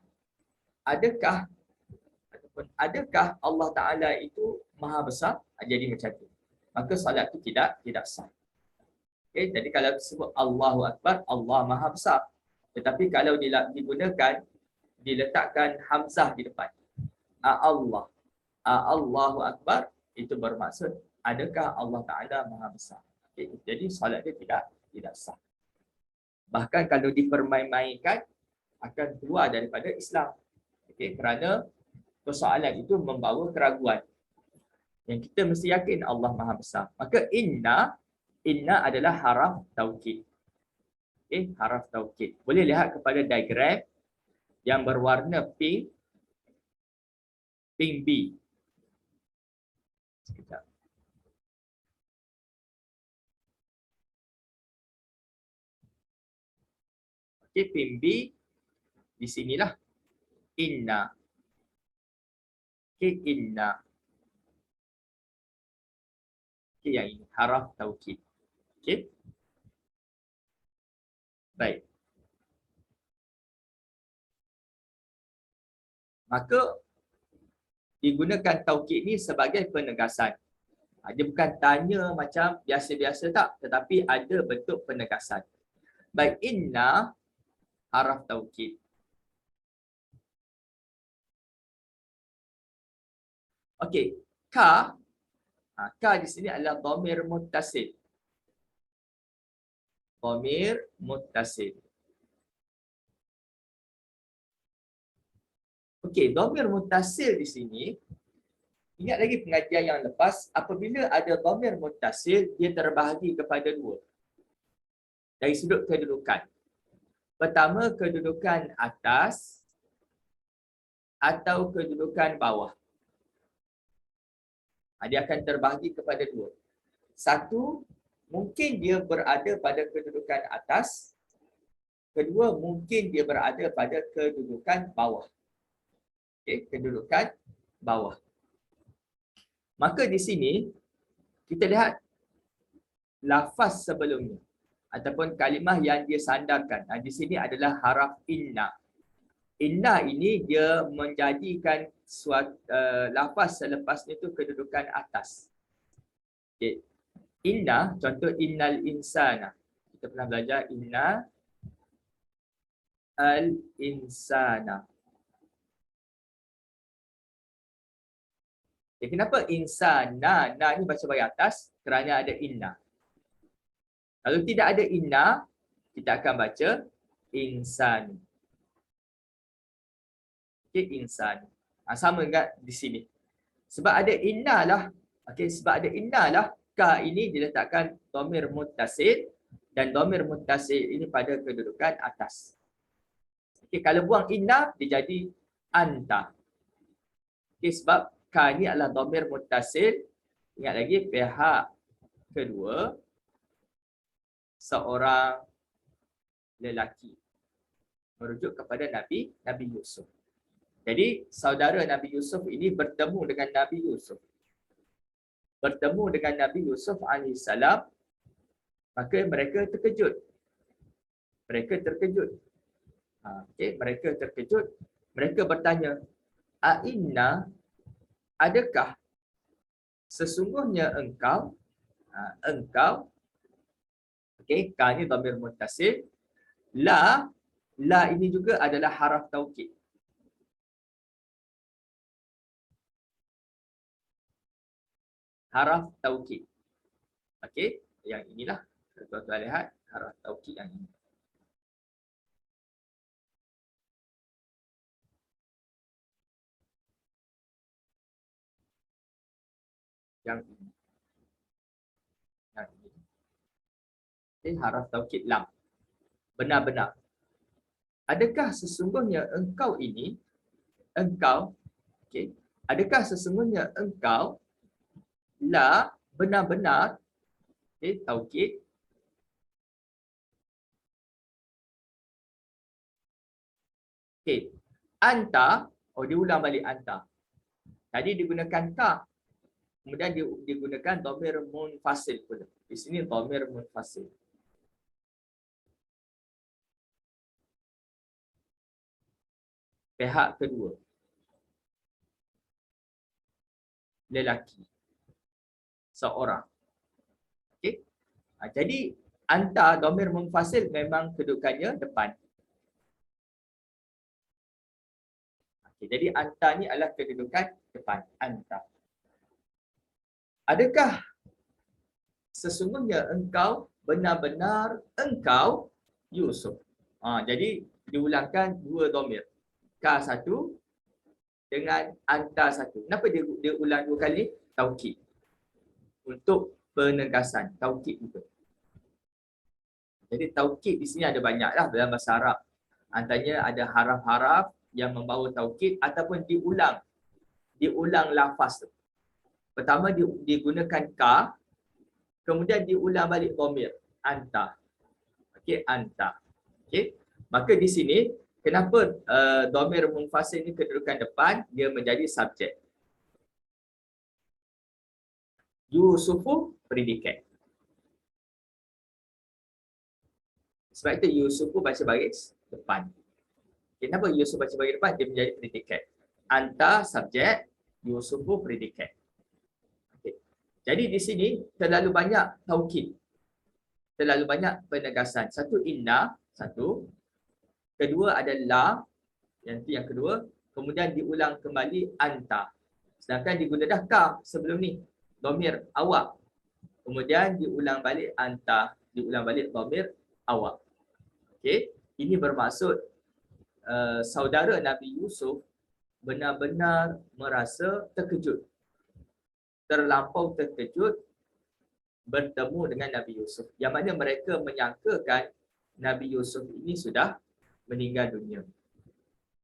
adakah Allah Ta'ala itu maha besar? Jadi macam tu. Maka solat itu tidak sah. Okay, jadi kalau disebut Allahu Akbar, Allah maha besar. Tetapi kalau digunakan, diletakkan hamzah di depan. Allah. Allahu Akbar, itu bermaksud adakah Allah Ta'ala maha besar. Okay, jadi solat dia tidak sah. Bahkan kalau dipermain-mainkan, akan keluar daripada Islam. Okay, kerana persoalan itu membawa keraguan. Yang kita mesti yakin Allah maha besar. Maka inna adalah haraf taukid. Okay, haraf taukid. Boleh lihat kepada diagram yang berwarna pink B. Sekejap. Okay, pink B di sinilah inna. Okay, inna. Okay, yang ini haraf taukid. Okay. Baik. Maka digunakan taukid ni sebagai penegasan. Dia bukan tanya macam biasa-biasa tak, tetapi ada bentuk penegasan. Baik, inna haraf taukid. Okey, ka di sini adalah dhamir muttasil. Dhamir muttasil. Okey, dhamir muttasil di sini, ingat lagi pengajian yang lepas, apabila ada dhamir muttasil, dia terbahagi kepada dua. Dari sudut kedudukan. Pertama, kedudukan atas atau kedudukan bawah. Dia akan terbahagi kepada dua. Satu, mungkin dia berada pada kedudukan atas. Kedua, mungkin dia berada pada kedudukan bawah. Okay, kedudukan bawah. Maka di sini, kita lihat lafaz sebelumnya. Ataupun kalimah yang dia sandarkan. Di sini adalah haraf inna. Inna ini dia menjadikan suatu lafaz selepasnya itu kedudukan atas. Okay. Inna, contoh innal insana. Kita pernah belajar inna al insana. Okay, kenapa insana? Na ni baca bagi atas kerana ada inna. Kalau tidak ada inna, kita akan baca insan. Okay, insan. Sama enggak di sini. Sebab ada inna lah. Okay, sebab ada inna lah. Ka ini diletakkan dhamir muttasil dan dhamir muttasil ini pada kedudukan atas. Okay, kalau buang inna, dia jadi anta. Okay, sebab ka ini adalah dhamir muttasil. Ingat lagi pihak kedua seorang lelaki. Merujuk kepada Nabi Yusuf. Jadi saudara Nabi Yusuf ini bertemu dengan Nabi Yusuf. Bertemu dengan Nabi Yusuf AS, maka mereka terkejut. Mereka terkejut. Okay, mereka terkejut. Mereka bertanya, A'inna, adakah sesungguhnya engkau, okay, ka ni dhamir muttasil, la ini juga adalah haraf taukid. Haraf taukid. Okey, yang inilah tuan-tuan lihat haraf taukid yang ini. Yang ini. Yang ini. Okay, haraf taukid lam. Benar-benar. Adakah sesungguhnya engkau ini, engkau, okey, adakah sesungguhnya engkau la benar-benar, okay, taukid, Okey. Anta, dia ulang balik anta. Tadi digunakan ka. Kemudian digunakan dhamir munfasil pula. Di sini dhamir munfasil. Pihak kedua. Lelaki. Seorang. Okey. Jadi anta dhamir munfasil memang kedudukannya depan. Okey, jadi anta ni adalah kedudukan depan. Anta. Adakah sesungguhnya engkau benar-benar engkau Yusuf? Jadi diulangkan dua dhamir. Ka satu dengan anta satu. Kenapa dia ulang dua kali? Taukid. Untuk penegasan. Taukid juga. Jadi taukid di sini ada banyaklah dalam bahasa Arab. Antaranya ada haraf-haraf yang membawa taukid ataupun diulang lafaz tu. Pertama digunakan ka, kemudian diulang balik dhamir anta. Okey, anta. Okey. Maka di sini kenapa dhamir munfasil ni kedudukan depan, dia menjadi subjek. Yusufu predikat. Sebab itu Yusufu baca baris depan. Kenapa Yusuf baca baris depan? Dia menjadi predikat. Anta subjek, Yusufu predikat. Jadi di sini terlalu banyak taukid. Terlalu banyak penegasan. Satu inna, satu. Kedua adalah yang kedua. Kemudian diulang kembali anta. Sedangkan diguna dah ka sebelum ni. Dhamir awak. Kemudian diulang balik anta. Diulang balik dhamir awak. Okey. Ini bermaksud saudara Nabi Yusuf benar-benar merasa terkejut. Terlampau terkejut bertemu dengan Nabi Yusuf. Yang mana mereka menyangkakan Nabi Yusuf ini sudah meninggal dunia.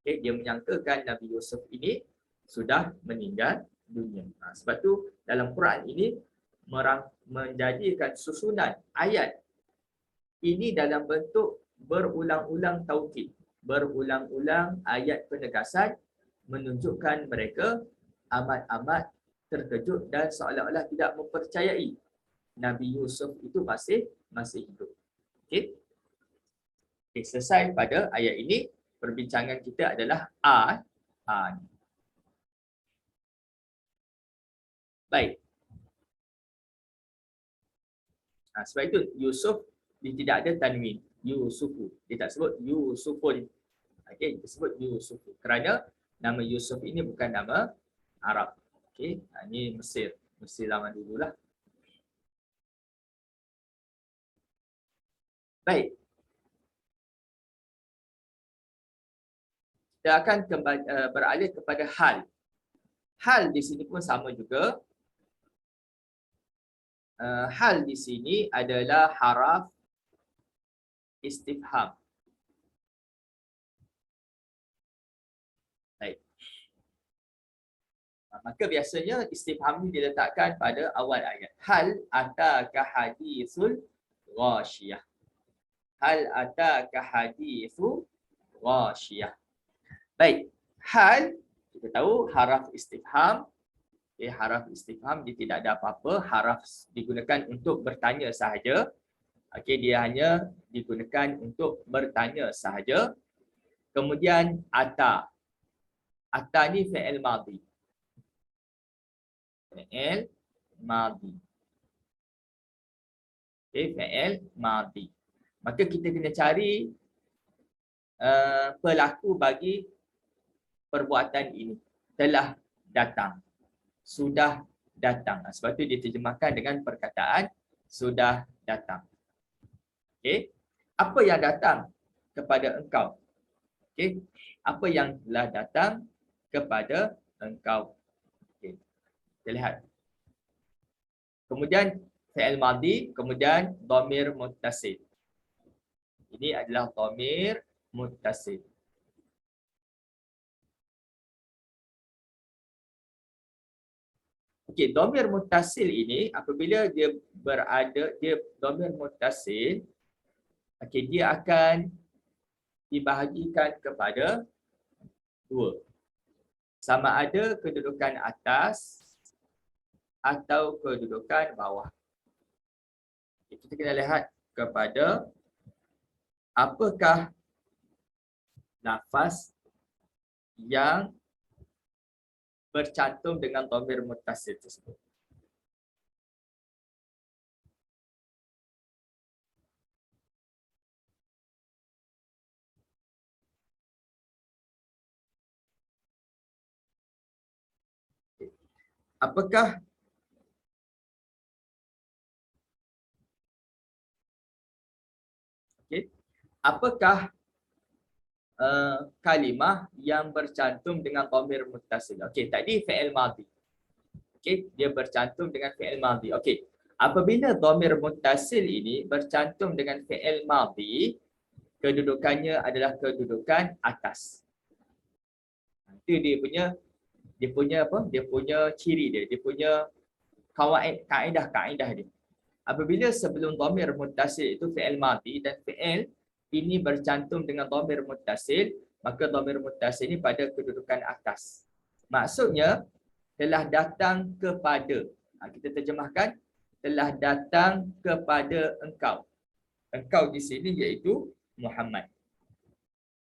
Okay, dia menyangkakan Nabi Yusuf ini sudah meninggal dunia. Sebab tu dalam Quran ini menjadikan susunan ayat ini dalam bentuk berulang-ulang taukid. Berulang-ulang ayat penegasan menunjukkan mereka amat-amat terkejut dan seolah-olah tidak mempercayai Nabi Yusuf itu masih hidup. Okey. Okay, selesai pada ayat ini, perbincangan kita adalah an. Baik. Sebab itu Yusuf dia tidak ada tanwin. Yusufu. Dia tak sebut Yusufun. Okey, dia sebut Yusufu. Kerana nama Yusuf ini bukan nama Arab. Okey, ini Mesir zaman dululah. Baik. Kita akan beralih kepada hal. Hal di sini pun sama juga. Hal di sini adalah haraf istifham. Baik. Maka biasanya istifham ini diletakkan pada awal ayat. Hal ataka hadithul ghashiyah. Hal ataka hadithu ghashiyah. Baik. Hal, kita tahu haraf istifham. Okay, haraf istifham dia tidak ada apa-apa. Haraf digunakan untuk bertanya sahaja. Okay, dia hanya digunakan untuk bertanya sahaja. Kemudian ata. Ata ni fi'il madhi. Fi'il madhi. Okay, fi'il madhi. Maka kita kena cari pelaku bagi perbuatan ini. Telah datang. Sudah datang. Sebab itu diterjemahkan dengan perkataan sudah datang. Okey. Apa yang datang kepada engkau? Okey. Apa yang telah datang kepada engkau? Okey. Kita lihat. Kemudian fi'il madhi, kemudian dhamir muttasil. Ini adalah dhamir muttasil. Okey, dhamir muttasil ini apabila dia dhamir muttasil, okey, dia akan dibahagikan kepada Dua. Sama ada kedudukan atas atau kedudukan bawah. Kita kena lihat kepada apakah lafaz yang bercantum dengan dhamir muttasil tersebut. Apakah apakah kalimah yang bercantum dengan dhamir muttasil? Okey, tadi fi'il madhi. Okey, dia bercantum dengan fi'il madhi. Okey. Apabila dhamir muttasil ini bercantum dengan fi'il madhi, kedudukannya adalah kedudukan atas. Itu dia punya apa? Dia punya ciri dia, dia punya kaedah dia. Apabila sebelum dhamir muttasil itu fi'il madhi dan fi'il ini bercantum dengan dhamir muttasil, maka dhamir muttasil ini pada kedudukan atas. Maksudnya telah datang kepada, kita terjemahkan, telah datang kepada engkau. Engkau di sini iaitu Muhammad.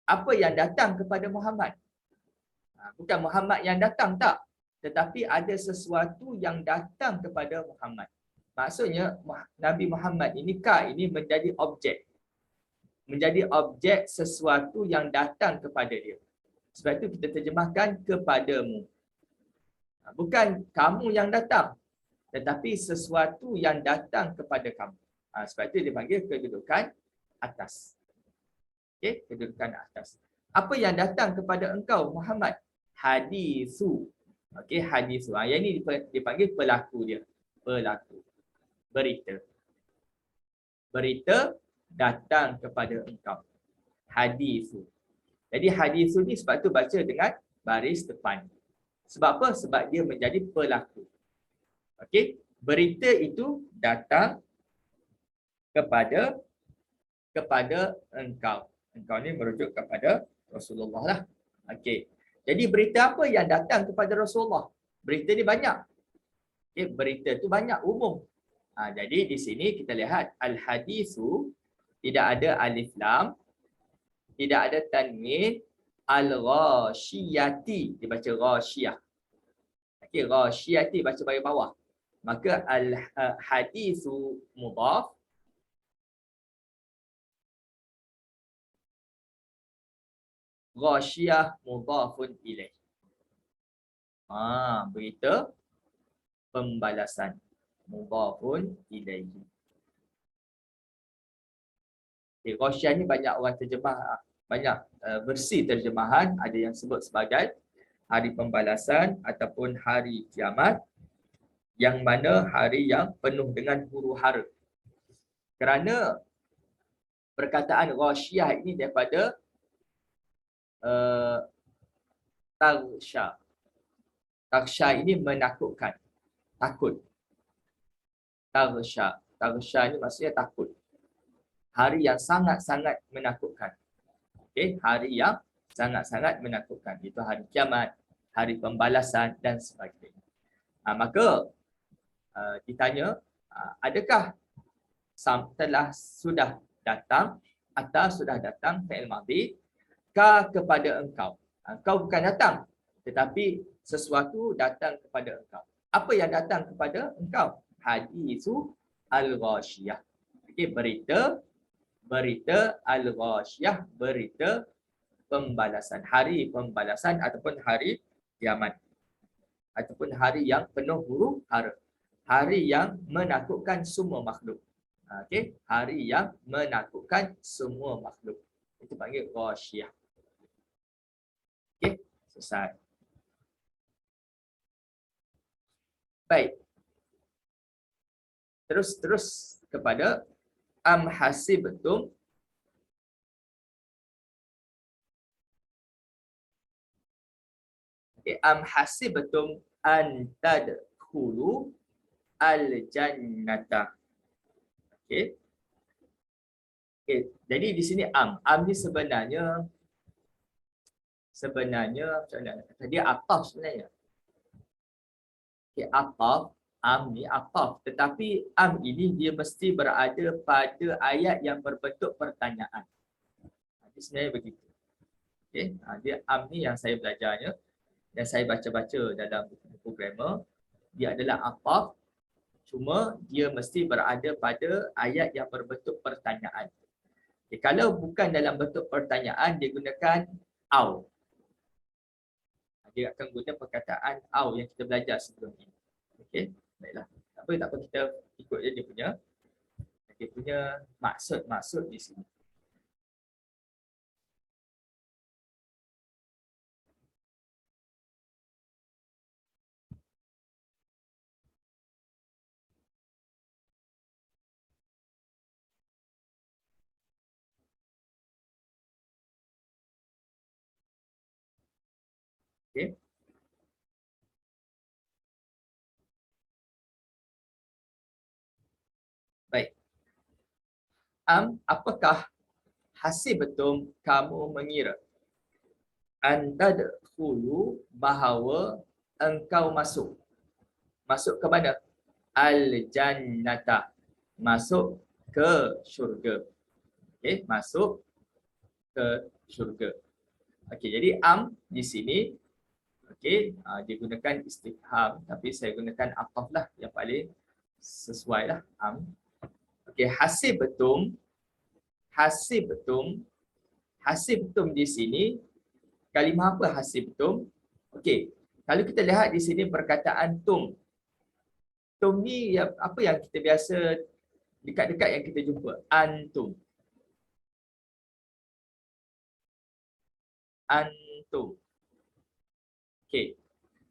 Apa yang datang kepada Muhammad? Bukan Muhammad yang datang, tak. Tetapi ada sesuatu yang datang kepada Muhammad. Maksudnya Nabi Muhammad ini menjadi objek. Menjadi objek sesuatu yang datang kepada dia. Sebab itu kita terjemahkan kepadamu. Bukan kamu yang datang, tetapi sesuatu yang datang kepada kamu. Sebab itu dipanggil kedudukan atas. Okey, kedudukan atas. Apa yang datang kepada engkau Muhammad? Hadisu. Okey, hadisu. Yang ini dipanggil pelaku dia. Pelaku. Berita. Berita datang kepada engkau. Hadisu. Jadi hadisu ni sebab tu baca dengan baris depan. Sebab apa? Sebab dia menjadi pelaku. Okey, berita itu datang kepada engkau. Engkau ni merujuk kepada Rasulullah lah. Okey. Jadi berita apa yang datang kepada Rasulullah? Berita ni banyak. Okey, berita tu banyak, umum. Jadi di sini kita lihat al-hadisu tidak ada alif lam, tidak ada tanwin, al-ghashiyati dibaca ghashiyah. Okey, ghashiyati baca bahagian bawah. Maka al-hadisu mudhaf, ghashiyah mudhafun ilaih. Berita pembalasan mudhafun ilaihi. Okay, ghashiyah ni banyak orang terjemah, banyak versi terjemahan, ada yang sebut sebagai hari pembalasan ataupun hari kiamat, yang mana hari yang penuh dengan huru-hara. Kerana perkataan ghashiyah ini daripada taghsha. Taghsha ini menakutkan, takut. Taghsha. Taghsha ini maksudnya takut. Hari yang sangat-sangat menakutkan. Okey, hari yang sangat-sangat menakutkan. Itu hari kiamat, hari pembalasan dan sebagainya. Maka ditanya, adakah sudah datang atau sudah datang fi'il madhi ka kepada engkau? Engkau bukan datang, tetapi sesuatu datang kepada engkau. Apa yang datang kepada engkau? Hadisu al-ghashiyah. Okey, berita al-ghashiyah, berita pembalasan, hari pembalasan ataupun hari kiamat, ataupun hari yang penuh huru-hara, hari yang menakutkan semua makhluk. Okey, hari yang menakutkan semua makhluk. Itu panggil ghashiyah. Okey, selesai. Baik. Terus kepada am hasibtum am hasibtum an tadkhulu al-jannata. Okey. Jadi di sini am ni sebenarnya sebenarnya macam mana? Dia ataf sebenarnya. Okay, ataf, am ni ataf. Tetapi am ini dia mesti berada pada ayat yang berbentuk pertanyaan. Jadi sebenarnya begitu. Okay. Dia am ni yang saya belajarnya, yang saya baca-baca dalam buku grammar. Dia adalah ataf, cuma dia mesti berada pada ayat yang berbentuk pertanyaan. Okay. Kalau bukan dalam bentuk pertanyaan, dia gunakan au. Dia akan guna perkataan au yang kita belajar sebelum ini. Okey, baiklah. Tak apa kita ikut dia punya maksud di sini. Okey. Baik. Apakah hasibtum kamu mengira antadkhulu bahawa engkau masuk. Masuk ke mana? Al-jannata. Masuk ke syurga. Okey, masuk ke syurga. Okey, jadi di sini digunakan istifham, tapi saya gunakan ataf lah yang paling sesuai lah. Okey, hasibtum di sini kalimah apa hasibtum? Okey, kalau kita lihat di sini perkataan tum ni apa yang kita biasa dekat-dekat yang kita jumpa, antum. Okey,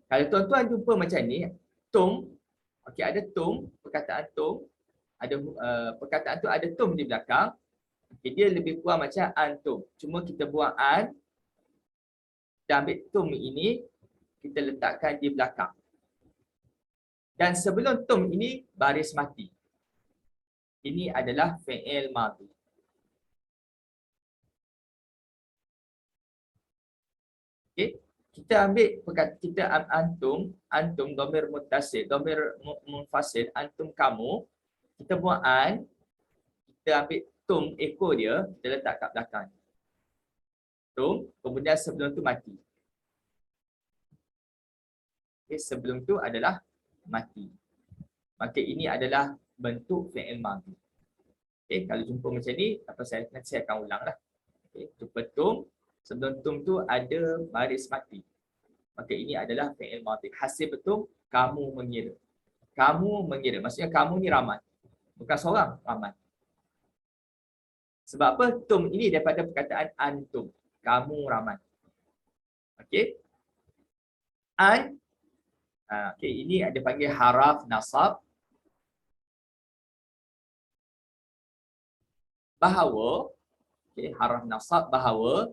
kalau tuan-tuan jumpa macam ni, tum, okey, ada tum, perkataan tum, ada perkataan tu ada tum di belakang. Okay, dia lebih kurang macam antum. Cuma kita buang an dan ambil tum ini kita letakkan di belakang. Dan sebelum tum ini baris mati. Ini adalah fi'il madhi. Okey, kita ambil kita antum dhamir muttasil, dhamir munfasil, antum kamu. Kita buang an, kita ambil tum ekor dia, kita letak kat belakang. Tum, kemudian sebelum tu mati. Okay, sebelum tu adalah mati. Maka ini adalah bentuk fi'il madhi. Okay, kalau jumpa macam ni, apa saya akan ulang lah. Okay, jumpa tum, sebelum tum tu ada baris mati. Maka ini adalah fi'il madhi. Hasibtum, kamu mengira. Kamu mengira. Maksudnya kamu ni ramai. Bukan seorang, ramai. Sebab apa? Tum ini daripada perkataan antum. Kamu ramai. Okey. Okey, ini ada panggil haraf nasab. Bahawa, okey, haraf nasab bahawa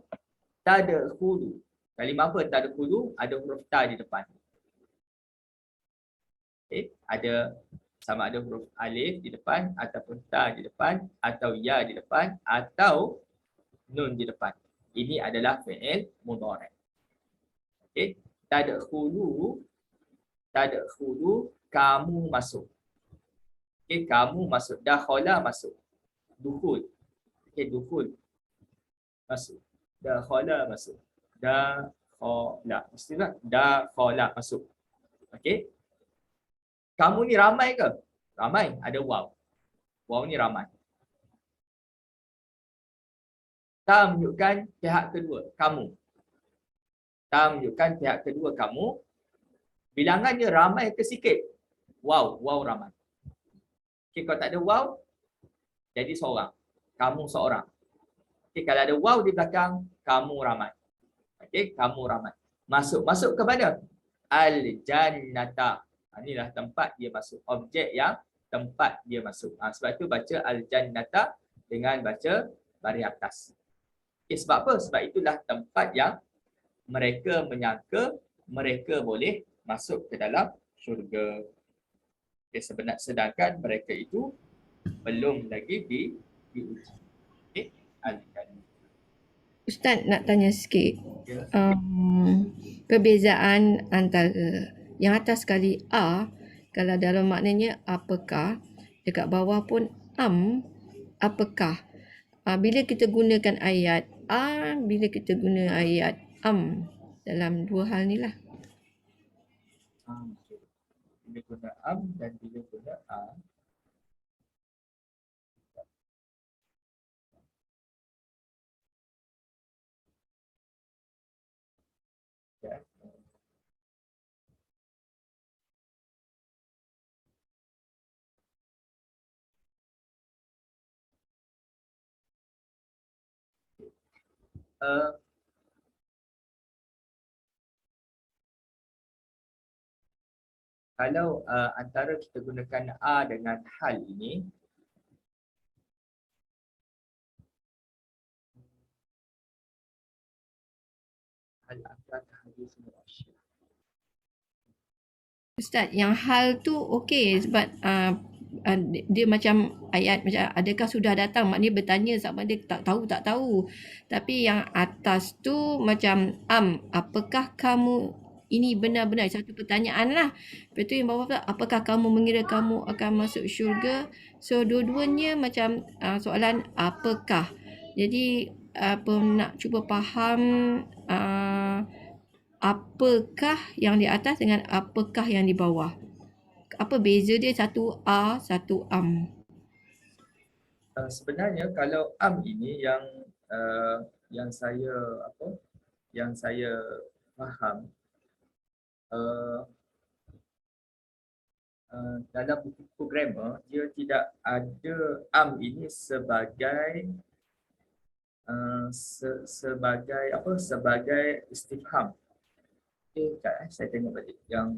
tadkhulu. Kalimah apa tadkhulu? Ada huruf ta di depan. Okey, ada sama ada huruf alif di depan ataupun ta di depan atau ya di depan atau nun di depan. Ini adalah fi'il mudhari'. Okey, tadkhulu kamu masuk. Okey, kamu masuk. Dakhala masuk. Dukhul. Okey, dukhul masuk. Dakhala masuk. Dakhala. Mestilah dakhala masuk. Okey. Kamu ni ramai ke? Ramai. Ada waw. Waw ni ramai. Ta menunjukkan pihak kedua, kamu. Ta menunjukkan pihak kedua kamu. Bilangannya ramai ke sikit? Waw, waw ramai. Okey, kalau tak ada waw, jadi seorang. Kamu seorang. Okey, kalau ada waw di belakang, kamu ramai. Okey, kamu ramai. Masuk ke mana? Al-jannata. Inilah tempat dia masuk. Objek yang tempat dia masuk. Sebab itu baca al-jannata dengan baca baris atas. Okay, sebab apa? Sebab itulah tempat yang mereka menyangka mereka boleh masuk ke dalam syurga. Okay, sedangkan mereka itu belum lagi diuji. Okay, al-jannah. Ustaz nak tanya sikit. Ya. Perbezaan antara yang atas sekali a, kalau dalam maknanya apakah, dekat bawah pun apakah. Bila kita gunakan ayat bila kita guna ayat dalam dua hal ni lah. Okay. Bila guna dan bila guna a. Ya. Kalau antara kita gunakan a dengan hal ini, hal akan hadis murasyid. Ustaz, yang hal tu okey sebab dia macam ayat macam adakah sudah datang, maknanya bertanya sama dia tak tahu. Tapi yang atas tu macam apakah kamu, ini benar-benar satu pertanyaan lah. Lepas tu yang bawah tu apakah kamu mengira kamu akan masuk syurga. So dua-duanya macam soalan apakah. Jadi nak cuba faham apakah yang di atas dengan apakah yang di bawah. Apa beza dia, satu satu Sebenarnya kalau ini yang saya faham, dalam buku grammar dia tidak ada ini sebagai sebagai istifham. Okey, saya tengok balik yang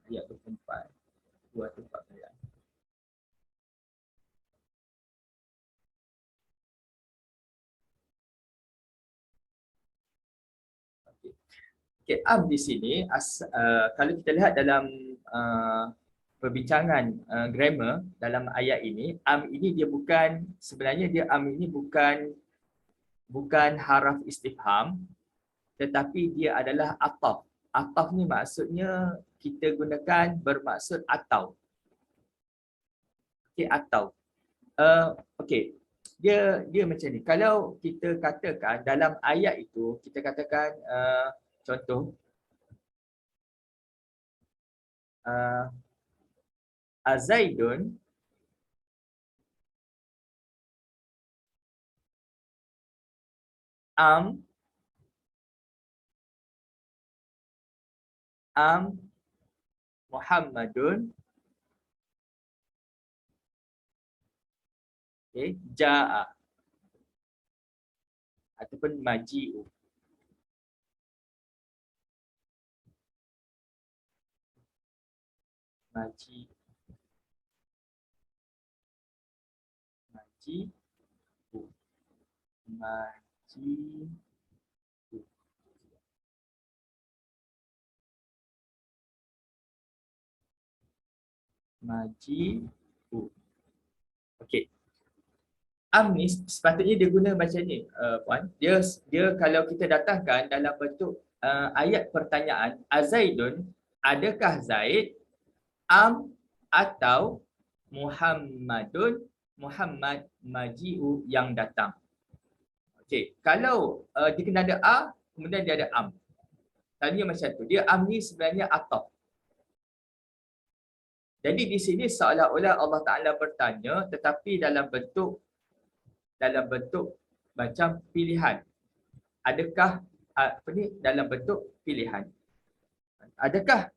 ayat 24 dua tempat ayat. Okay, di sini kalau kita lihat dalam perbincangan grammar dalam ayat ini, ini dia bukan, sebenarnya dia ini bukan haraf istifham, tetapi dia adalah ataf. Ataf ni maksudnya kita gunakan bermaksud atau. Okey, atau. Okey. Dia macam ni. Kalau kita katakan dalam ayat itu, kita katakan contoh Azaidun Muhammadun ja'a ataupun maji'u. Maji'u. Maji'u. Okey. Ni sepatutnya dia guna macam ni, puan. Dia kalau kita datangkan dalam bentuk ayat pertanyaan, Azaidun, adakah Zaid, atau Muhammad maji'u yang datang. Okey, kalau dia kena ada kemudian dia ada Tanya macam tu. Dia ni sebenarnya ataf. Jadi di sini seolah-olah Allah Taala bertanya tetapi dalam bentuk macam pilihan. Adakah dalam bentuk pilihan. Adakah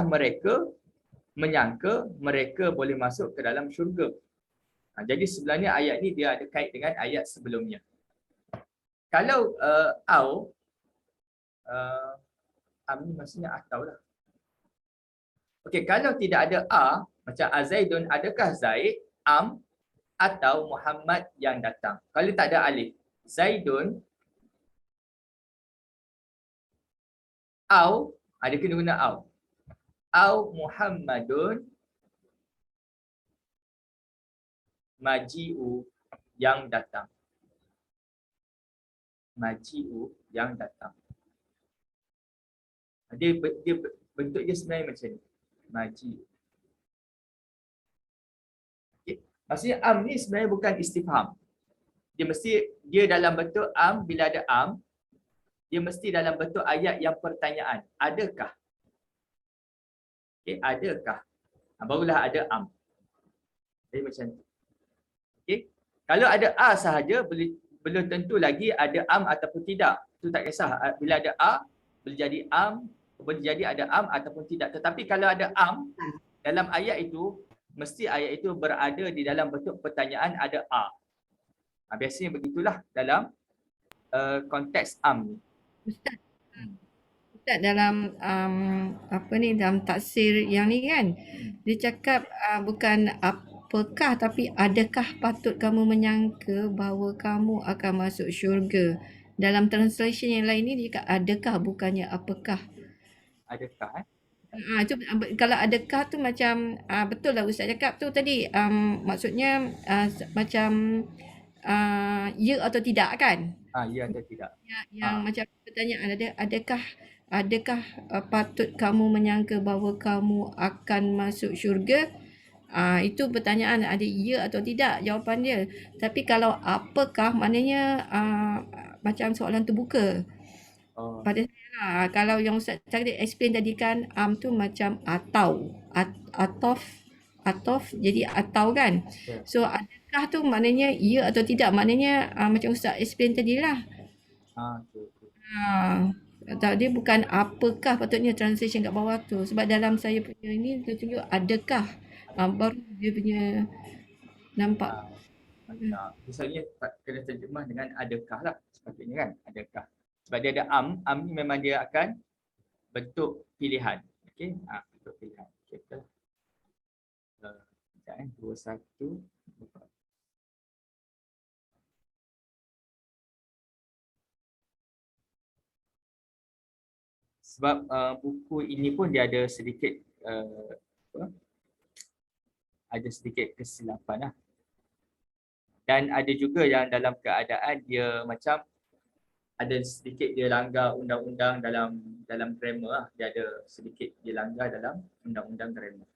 mereka menyangka mereka boleh masuk ke dalam syurga? Jadi sebenarnya ayat ni dia ada kait dengan ayat sebelumnya. Kalau ni maksudnya atau lah. Okey, kalau tidak ada macam Azaidun, adakah Zaid, atau Muhammad yang datang. Kalau tak ada alif, Zaidun dia kena guna Muhammadun maji'u yang datang. maji'u yang datang. Dia bentuk dia sebenarnya macam ni. Maji'u. Okay. Maksudnya am ni sebenarnya bukan istifham. Dia dalam bentuk am, bila ada am, dia mesti dalam bentuk ayat yang pertanyaan. Adakah? Okay, adakah? Barulah ada am. Jadi macam tu. Okay. Kalau ada a sahaja, belum tentu lagi ada am ataupun tidak. Itu tak kisah. Bila ada a, boleh jadi am, boleh jadi ada am ataupun tidak. Tetapi kalau ada am, dalam ayat itu, mesti ayat itu berada di dalam bentuk pertanyaan ada a. Biasanya begitulah dalam konteks am. Ustaz dalam apa ni, dalam tafsir yang ni kan, dia cakap bukan apakah tapi adakah patut kamu menyangka bahawa kamu akan masuk syurga. Dalam translation yang lain ni dia cakap adakah, bukannya apakah. Adakah? Itu kalau adakah tu macam betul lah Ustaz cakap tu tadi, maksudnya macam ya atau tidak kan? Ya atau tidak. Yang macam pertanyaan adakah patut kamu menyangka bahawa kamu akan masuk syurga? Itu pertanyaan ada ya atau tidak jawapan dia. Tapi kalau apakah maknanya macam soalan terbuka. Pada saya lah, kalau yang Ustaz tadi explain tadi kan tu macam atau atof jadi atau kan. So adakah tu maknanya ya atau tidak, maknanya macam Ustaz explain tadi lah. Tak, dia bukan apakah patutnya translation kat bawah tu. Sebab dalam saya punya ni dia tunjuk adakah. Baru dia punya nampak. Misalnya kena terjemah dengan adakah lah sepatutnya kan, adakah. Sebab dia ada am ni memang dia akan bentuk pilihan. Okey, bentuk pilihan. Okey, betul. Sekejap 21. Sebab buku ini pun dia ada sedikit kesilapan lah. Dan ada juga yang dalam keadaan dia macam ada sedikit dia langgar undang-undang dalam grammar lah. Dia ada sedikit dia langgar dalam undang-undang grammar.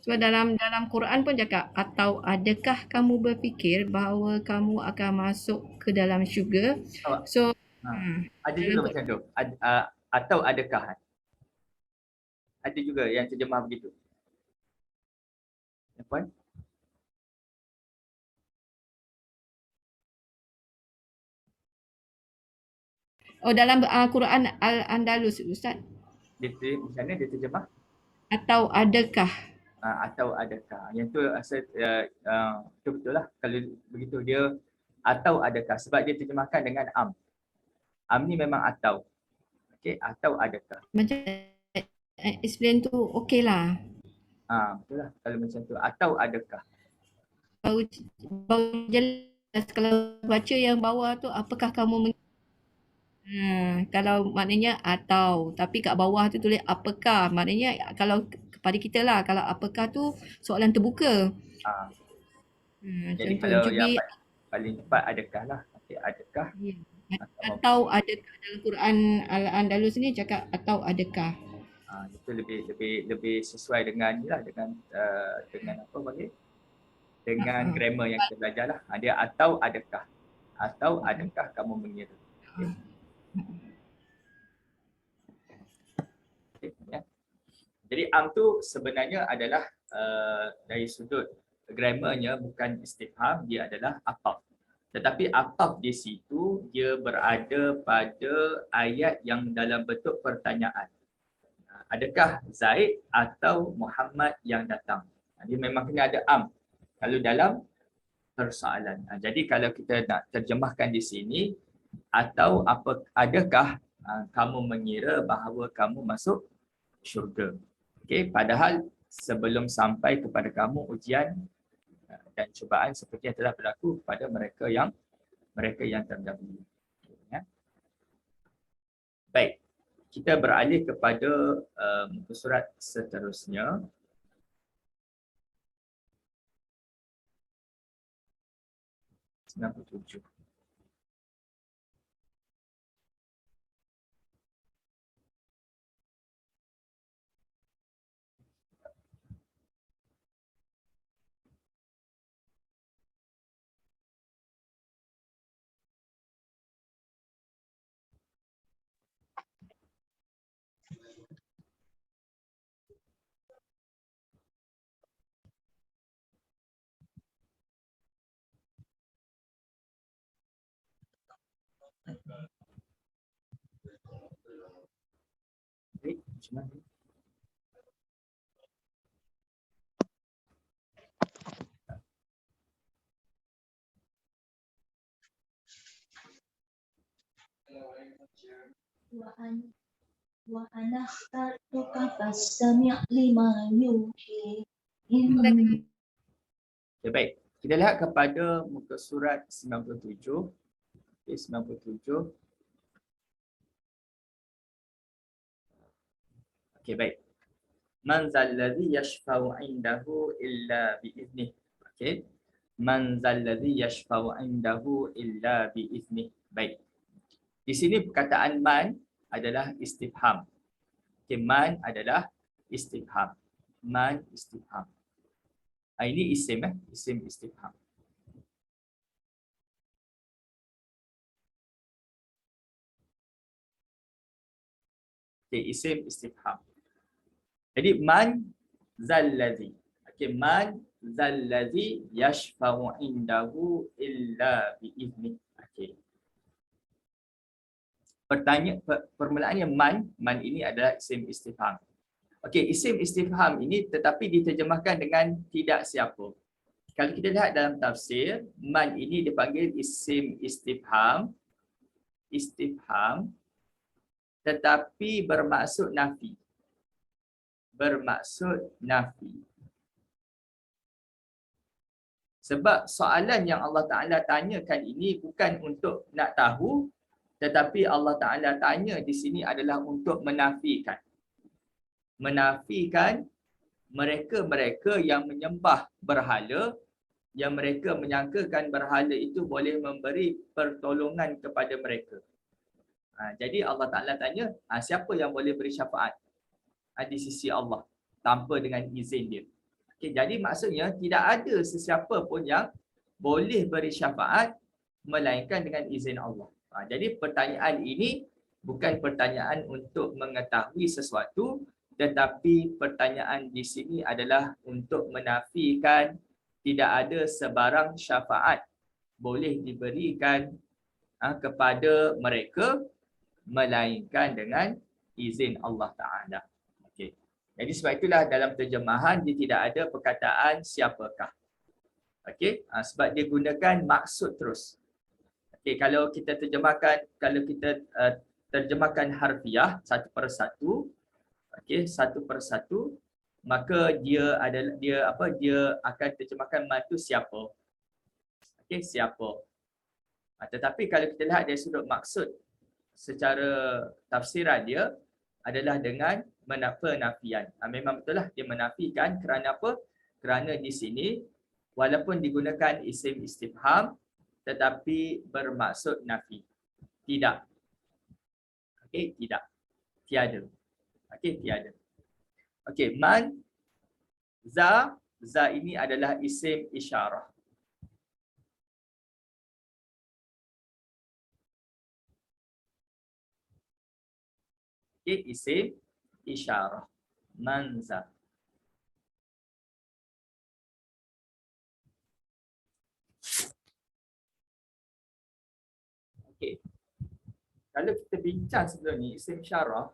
Sebab dalam Quran pun cakap atau adakah kamu berfikir bahawa kamu akan masuk ke dalam syurga. So ada juga macam tu. Atau adakah. Ada juga yang terjemah begitu. Puan? Dalam Quran Al-Andalus Ustaz. Macam mana dia terjemah? Atau adakah. Atau adakah. Yang tu itu betul lah. Kalau begitu dia atau adakah. Sebab dia terjemahkan dengan am. Am ni memang atau. Okey, atau adakah. Macam explain tu okey lah. Betul lah. Kalau macam tu. Atau adakah. Baru jelas kalau baca yang bawah tu apakah kamu kalau maknanya atau, tapi kat bawah tu tulis apakah, maknanya kalau kepada kita lah, kalau apakah tu soalan terbuka. Jadi kalau yang paling tepat adakah lah. Okay, adakah. Atau adakah dalam Quran Al-Andalus ni cakap atau adakah. Itu lebih sesuai dengan apa panggil? Dengan grammar yang kita belajar lah. Dia atau adakah. Atau adakah kamu mengira. Okay, ya. Jadi am tu sebenarnya adalah dari sudut grammarnya bukan istifham, dia adalah ataf. Tetapi ataf di situ dia berada pada ayat yang dalam bentuk pertanyaan. Adakah Zaid atau Muhammad yang datang? Dia memang kena ada am kalau dalam persoalan. Jadi kalau kita nak terjemahkan di sini, atau adakah kamu mengira bahawa kamu masuk syurga? Okey, padahal sebelum sampai kepada kamu ujian dan cubaan seperti yang telah berlaku kepada mereka yang terdahulu. Ya. Baik, kita beralih kepada surat seterusnya. Baik, macam mana? Wa ana akhtartuka fastami' lima yuhi. Okay, baik. Kita lihat kepada muka surat 97. Okay, 97. Okay, baik. Man zalladhi yashfa'u 'indahu illa bi'iznih. Okay. Man zalladhi yashfa'u 'indahu illa bi'iznih. Baik. Di sini perkataan man adalah istifham. Okay, man adalah istifham. Man istifham. Ini isim isim istifham. Okay, isim istifham. Jadi man zalladhi. Okay, man zalladhi yashfa'u 'indahu illa bi'iznih. Okay. Permulaannya man ini adalah isim istifham. Okey, isim istifham ini tetapi diterjemahkan dengan tidak siapa. Kalau kita lihat dalam tafsir, man ini dipanggil isim istifham tetapi bermaksud nafi. Bermaksud nafi. Sebab soalan yang Allah Ta'ala tanyakan ini bukan untuk nak tahu, tetapi Allah Ta'ala tanya di sini adalah untuk menafikan. Menafikan mereka-mereka yang menyembah berhala, yang mereka menyangkakan berhala itu boleh memberi pertolongan kepada mereka. Jadi Allah Ta'ala tanya, siapa yang boleh beri syafaat di sisi Allah tanpa dengan izin dia. Okay, jadi maksudnya tidak ada sesiapa pun yang boleh beri syafaat melainkan dengan izin Allah. Jadi pertanyaan ini bukan pertanyaan untuk mengetahui sesuatu, tetapi pertanyaan di sini adalah untuk menafikan tidak ada sebarang syafaat boleh diberikan kepada mereka melainkan dengan izin Allah Ta'ala. Okay. Jadi sebab itulah dalam terjemahan dia tidak ada perkataan siapakah. Okay. Sebab dia gunakan maksud terus. Okay, kalau kita terjemahkan harfiah satu persatu, okey, satu persatu, maka dia akan terjemahkan man tu siapa. Okey, siapa. Tetapi kalau kita lihat dari sudut maksud secara tafsiran dia adalah dengan penafian. Memang betul lah dia menafikan kerana apa? Kerana di sini walaupun digunakan isim istifham tetapi bermaksud nafi. Tidak. Okey, tidak. Tiada. Okey, tiada. Okey, man za ini adalah isim isyarah. Okey, isim isyarah. Man za. Okey. Kalau kita bincang sebelum ni isim isyarah,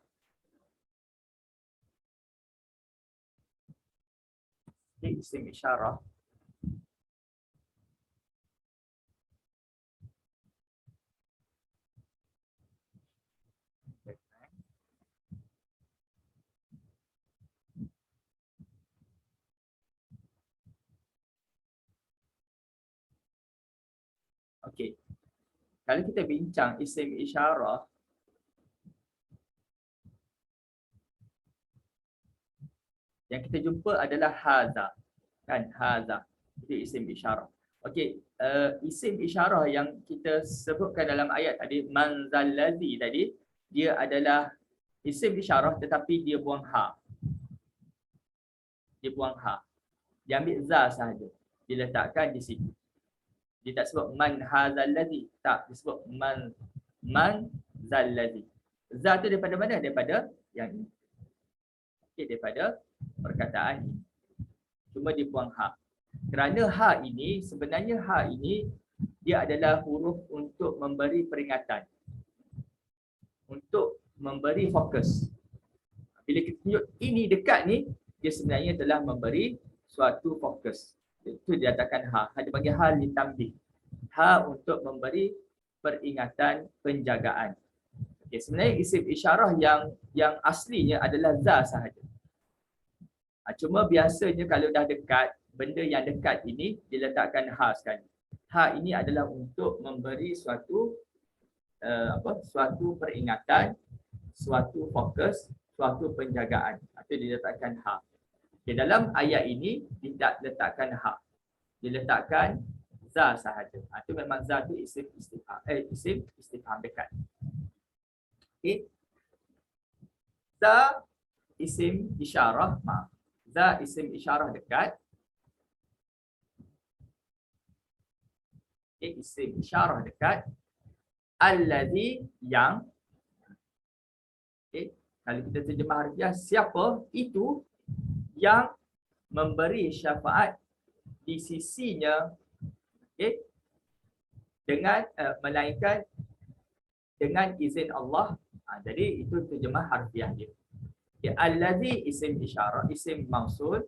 isim isyarah okey. Kalau kita bincang isim isyarah, yang kita jumpa adalah haza. Kan, haza. Itu isim isyarah. Okey, isim isyarah yang kita sebutkan dalam ayat tadi, man zallazi tadi, dia adalah isim isyarah tetapi dia buang ha. Dia buang ha. Dia ambil za sahaja. Diletakkan di situ. Dia tak sebut man hazallazi, tak, dia sebut man zallazi. Za tu daripada mana? Daripada yang ini. Okey, daripada perkataan ini. Cuma dia buang ha. Kerana ha ini, sebenarnya ha ini dia adalah huruf untuk memberi peringatan. untuk memberi fokus. Bila kita tunjuk ini dekat ni, dia sebenarnya telah memberi suatu fokus. Itu dinyatakan ha. Ha dipanggil ha litambih. Ha untuk memberi peringatan, penjagaan. Okay, sebenarnya isim isyarah yang aslinya adalah za sahaja. Cuma biasanya kalau dah dekat, benda yang dekat ini diletakkan ha sekali. Ha ini adalah untuk memberi suatu suatu peringatan, suatu fokus, suatu penjagaan. Itu diletakkan ha. Okay, dalam ayat ini tidak letakkan ha. Diletakkan za sahaja. Itu memang za tu isim istifham, isim istifham dekat. Okay. Za isim isyarah, maaf. Za isim isyarah dekat. Okay, isim isyarah dekat. Alladhi yang. Okay. Kalau kita terjemah harfiah, siapa itu yang memberi syafaat di sisinya, okay, dengan melainkan dengan izin Allah. Jadi itu terjemah harfiah dia. Okay. Alladhi isim isyarah, isim mausul.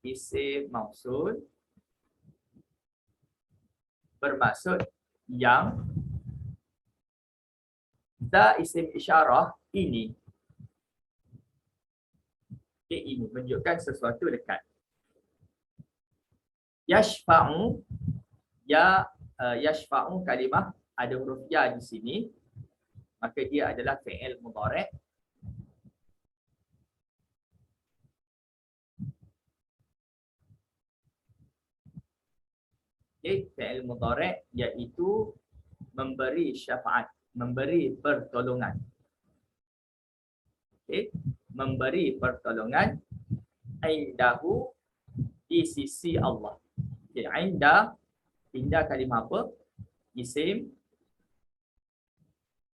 Isim mausul bermaksud yang. Za isim isyarah ini. Okay, ini menunjukkan sesuatu dekat. Yashfa'u, ya, yashfa'u kalimah ada huruf ya di sini, maka dia adalah fi'il mudhari'. Okay, fi'il mudhari' iaitu memberi syafaat, memberi pertolongan. Okay, memberi pertolongan indahu di sisi Allah. Okay, inda kalimah apa? Isim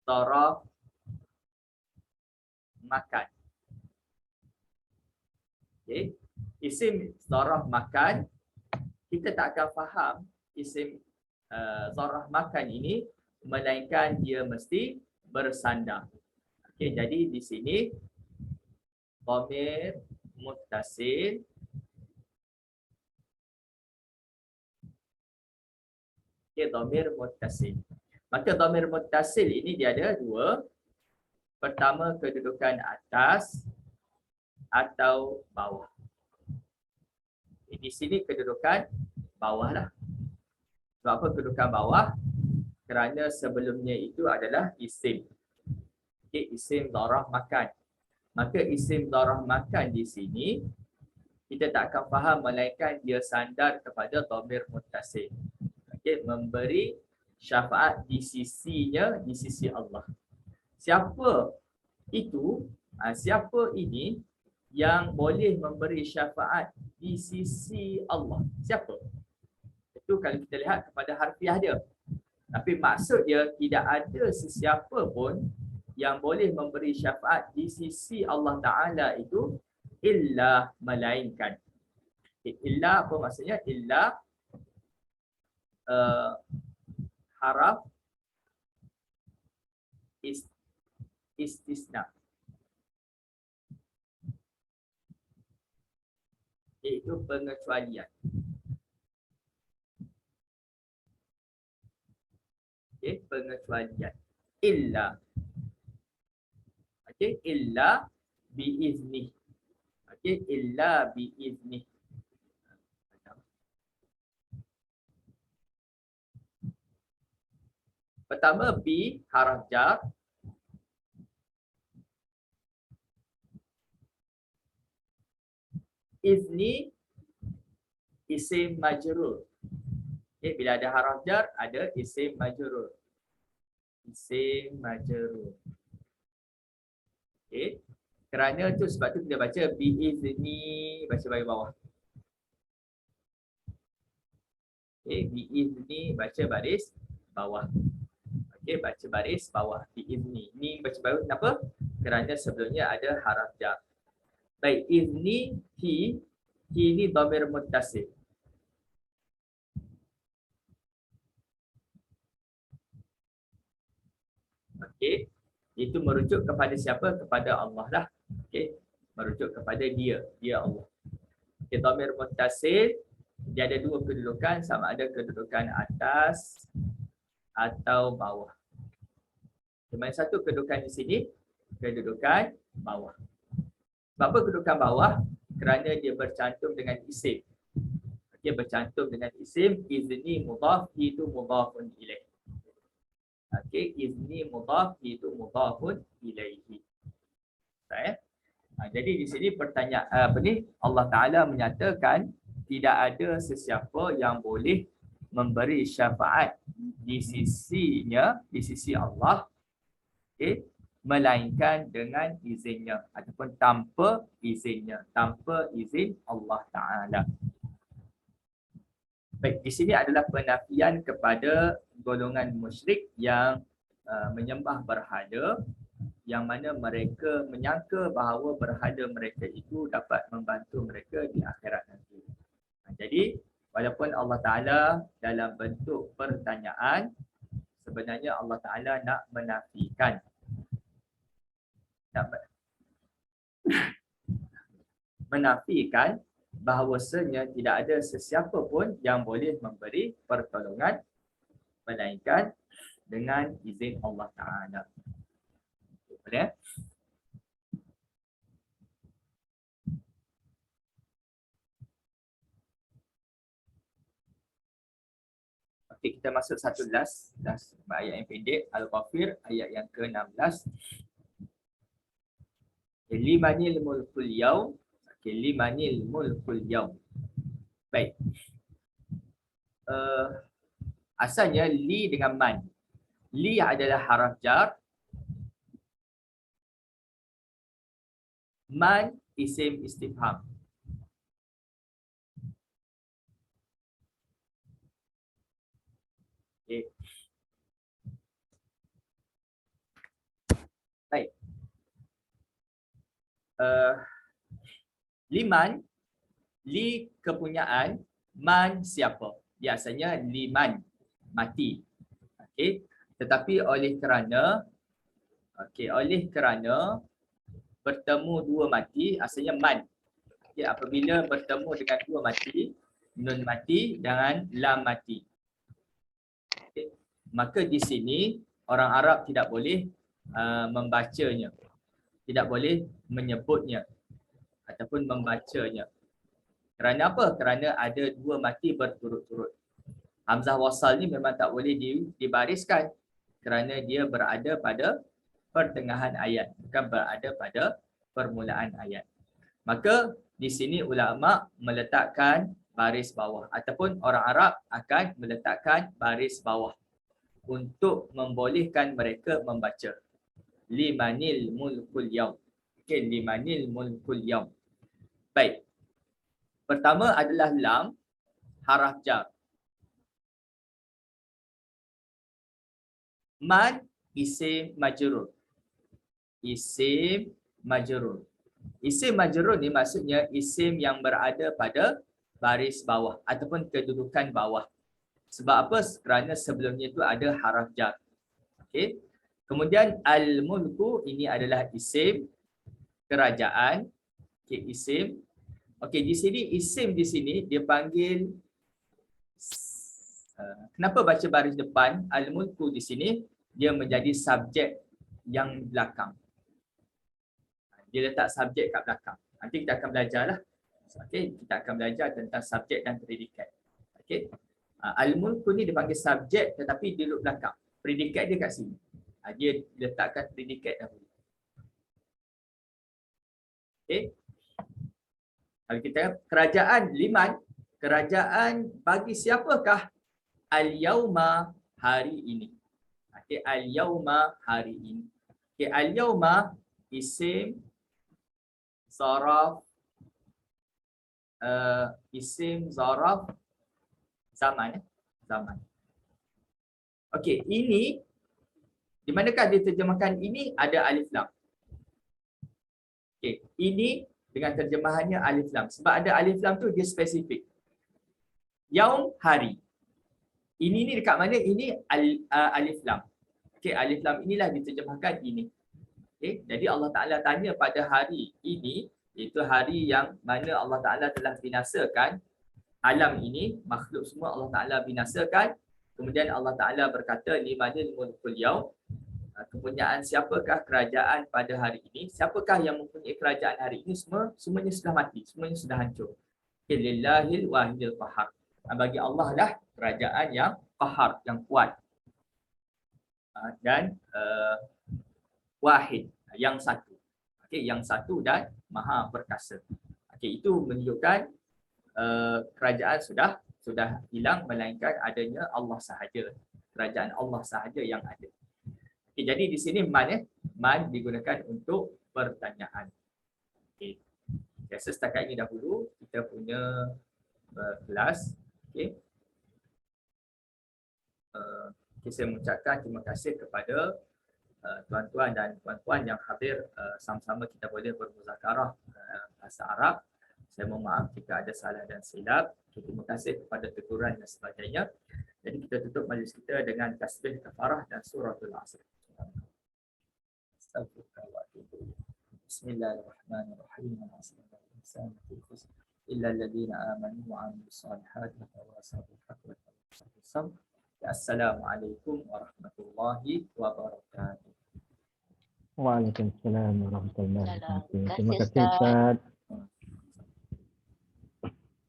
daraf makan. Okay, isim daraf makan, kita tak akan faham isim zarah makan ini melainkan dia mesti bersandar. Okey, jadi di sini dhamir muttasil, okey, dhamir muttasil. Maka dhamir muttasil ini dia ada dua. Pertama, kedudukan atas atau bawah. Di sini kedudukan bawah lah. Sebab apa kedudukan bawah? Kerana sebelumnya itu adalah isim. Okay, isim darah makan. Maka isim darah makan di sini kita tak akan faham melainkan dia sandar kepada dhamir muttasil. Okay, memberi syafaat di sisinya, di sisi Allah. Siapa itu? Siapa ini yang boleh memberi syafaat di sisi Allah? Siapa? Itu kalau kita lihat kepada harfiah dia. Tapi maksud dia tidak ada sesiapa pun yang boleh memberi syafaat di sisi Allah Ta'ala itu illa melainkan. Illa apa maksudnya? Illa haraf istisna. Iaitu pengecualian. Okay, pengecualian. Illa. Okay, illa biizni. Okay, illa biizni. Pertama, bi haraf jar. Izni isim majrur. Okay, bila ada haraf jar, ada isim majrur. Isim majrur. Okay. Kerana tu sebab tu kita baca biizni, baca baris bawah. Okay, biizni baca baris bawah. Okay, baca baris bawah biizni. Ni baca baris kenapa? Kerana sebelumnya ada haraf jar. Baik, izni hi ni dhamir muttasil. Okey. Itu merujuk kepada siapa? Kepada Allah lah. Okey. Merujuk kepada dia Allah. Okey, dhamir muttasil dia ada dua kedudukan, sama ada kedudukan atas atau bawah. Cuma satu kedudukan di sini, kedudukan bawah. Sebab apa kedudukan bawah? Kerana dia bercantum dengan isim. Okey, bercantum dengan isim, izni mudhaf itu mudhafun ilaih. Okey, izni mudhaf itu mudhafun ilaihi. Baik. Jadi di sini pertanyaan Allah Taala menyatakan tidak ada sesiapa yang boleh memberi syafaat di sisinya, di sisi Allah, okay, melainkan dengan izinnya ataupun tanpa izinnya, tanpa izin Allah Taala. Baik, di sini adalah penafian kepada golongan musyrik yang menyembah berhala, yang mana mereka menyangka bahawa berhala mereka itu dapat membantu mereka di akhirat nanti. Jadi, walaupun Allah Ta'ala dalam bentuk pertanyaan, sebenarnya Allah Ta'ala nak menafikan. Menafikan bahawasanya tidak ada sesiapa pun yang boleh memberi pertolongan melainkan dengan izin Allah Ta'ala. Boleh? Okey, kita masuk satu last ayat yang pendek, Al-Ghafir ayat yang ke-16. Limanil mulkul yaum. Okey, limanil mulkul yaum. Baik. Asalnya li dengan man. Li adalah haraf jar. Man isim istifham. Okay. Baik. Liman, li kepunyaan, man siapa? Biasanya liman, mati. Okey. Tetapi oleh kerana bertemu dua mati, asalnya man. Okay. Apabila bertemu dengan dua mati, nun mati dengan lam mati. Okay. Maka di sini orang Arab tidak boleh membacanya. Tidak boleh menyebutnya ataupun membacanya. Kerana apa? Kerana ada dua mati berturut-turut. Hamzah wasal ni memang tak boleh dibariskan kerana dia berada pada pertengahan ayat, bukan berada pada permulaan ayat. Maka di sini ulama meletakkan baris bawah ataupun orang Arab akan meletakkan baris bawah untuk membolehkan mereka membaca. Limanil mulkul yaum. Okey, limanil mulkul yaum. Baik. Pertama adalah lam, haraf jar. Man isim majrur. Isim majrur. Isim majrur ni maksudnya isim yang berada pada baris bawah ataupun kedudukan bawah. Sebab apa? Kerana sebelumnya itu ada haraf jar. Okey. Kemudian al-mulku ini adalah isim kerajaan. Okey, isim. Okey, di sini isim di sini dia panggil kenapa baca baris depan? Al-mulku di sini dia menjadi subjek yang belakang. Dia letak subjek kat belakang. Nanti kita akan belajarlah. Okey, kita akan belajar tentang subjek dan predikat. Okey. Al-mulku ni dipanggil subjek tetapi dia duduk belakang. Predikat dia kat sini. Dia letakkan predikat dahulu. Okey. Kalau kita kerajaan liman, kerajaan bagi siapakah? Al-yauma, hari ini. Okey, al-yauma, hari ini. Okey, al-yauma isim zaraf isim zaraf zaman. Zaman. Okey, ini di manakah diterjemahkan ini ada alif lam. Okey, ini dengan terjemahannya alif lam. Sebab ada alif lam tu dia spesifik. Yaum, hari. Ini ni dekat mana? Ini alif lam. Okey, alif lam inilah diterjemahkan ini. Okey, jadi Allah Taala tanya pada hari ini, iaitu hari yang mana Allah Taala telah binasakan alam ini, makhluk semua Allah Taala binasakan. Kemudian Allah Taala berkata, limanil mulkul yaum, kepunyaan siapakah kerajaan pada hari ini? Siapakah yang mempunyai kerajaan hari ini? Semuanya sudah mati, semuanya sudah hancur. Lillahil wahidil qahar. Bagi Allah lah kerajaan yang qahar, yang kuat. Dan wahid, yang satu. Okey, yang satu dan maha perkasa. Okey, itu menunjukkan kerajaan sudah hilang, melainkan adanya Allah sahaja. Kerajaan Allah sahaja yang ada. Okay, jadi di sini man digunakan untuk pertanyaan. Okay. Biasa setakat ini dahulu kita punya kelas. Okay. Saya mengucapkan terima kasih kepada tuan-tuan dan puan-puan yang hadir. Sama-sama kita boleh bermuzakarah bahasa Arab. Saya mohon maaf jika ada salah dan silap. Terima kasih kepada teguran dan sebagainya. Jadi kita tutup majlis kita dengan tasbih kafarah dan suratul Asr. Bismillahirrahmanirrahim. Illa alladhina amanu wa 'amilus salihati wa tawasaw bil haqqi wa tawasaw bis sabr. Assalamualaikum warahmatullahi wabarakatuh. Waalaikumsalam warahmatullahi wabarakatuh. Terima kasih Ustaz. Ustaz.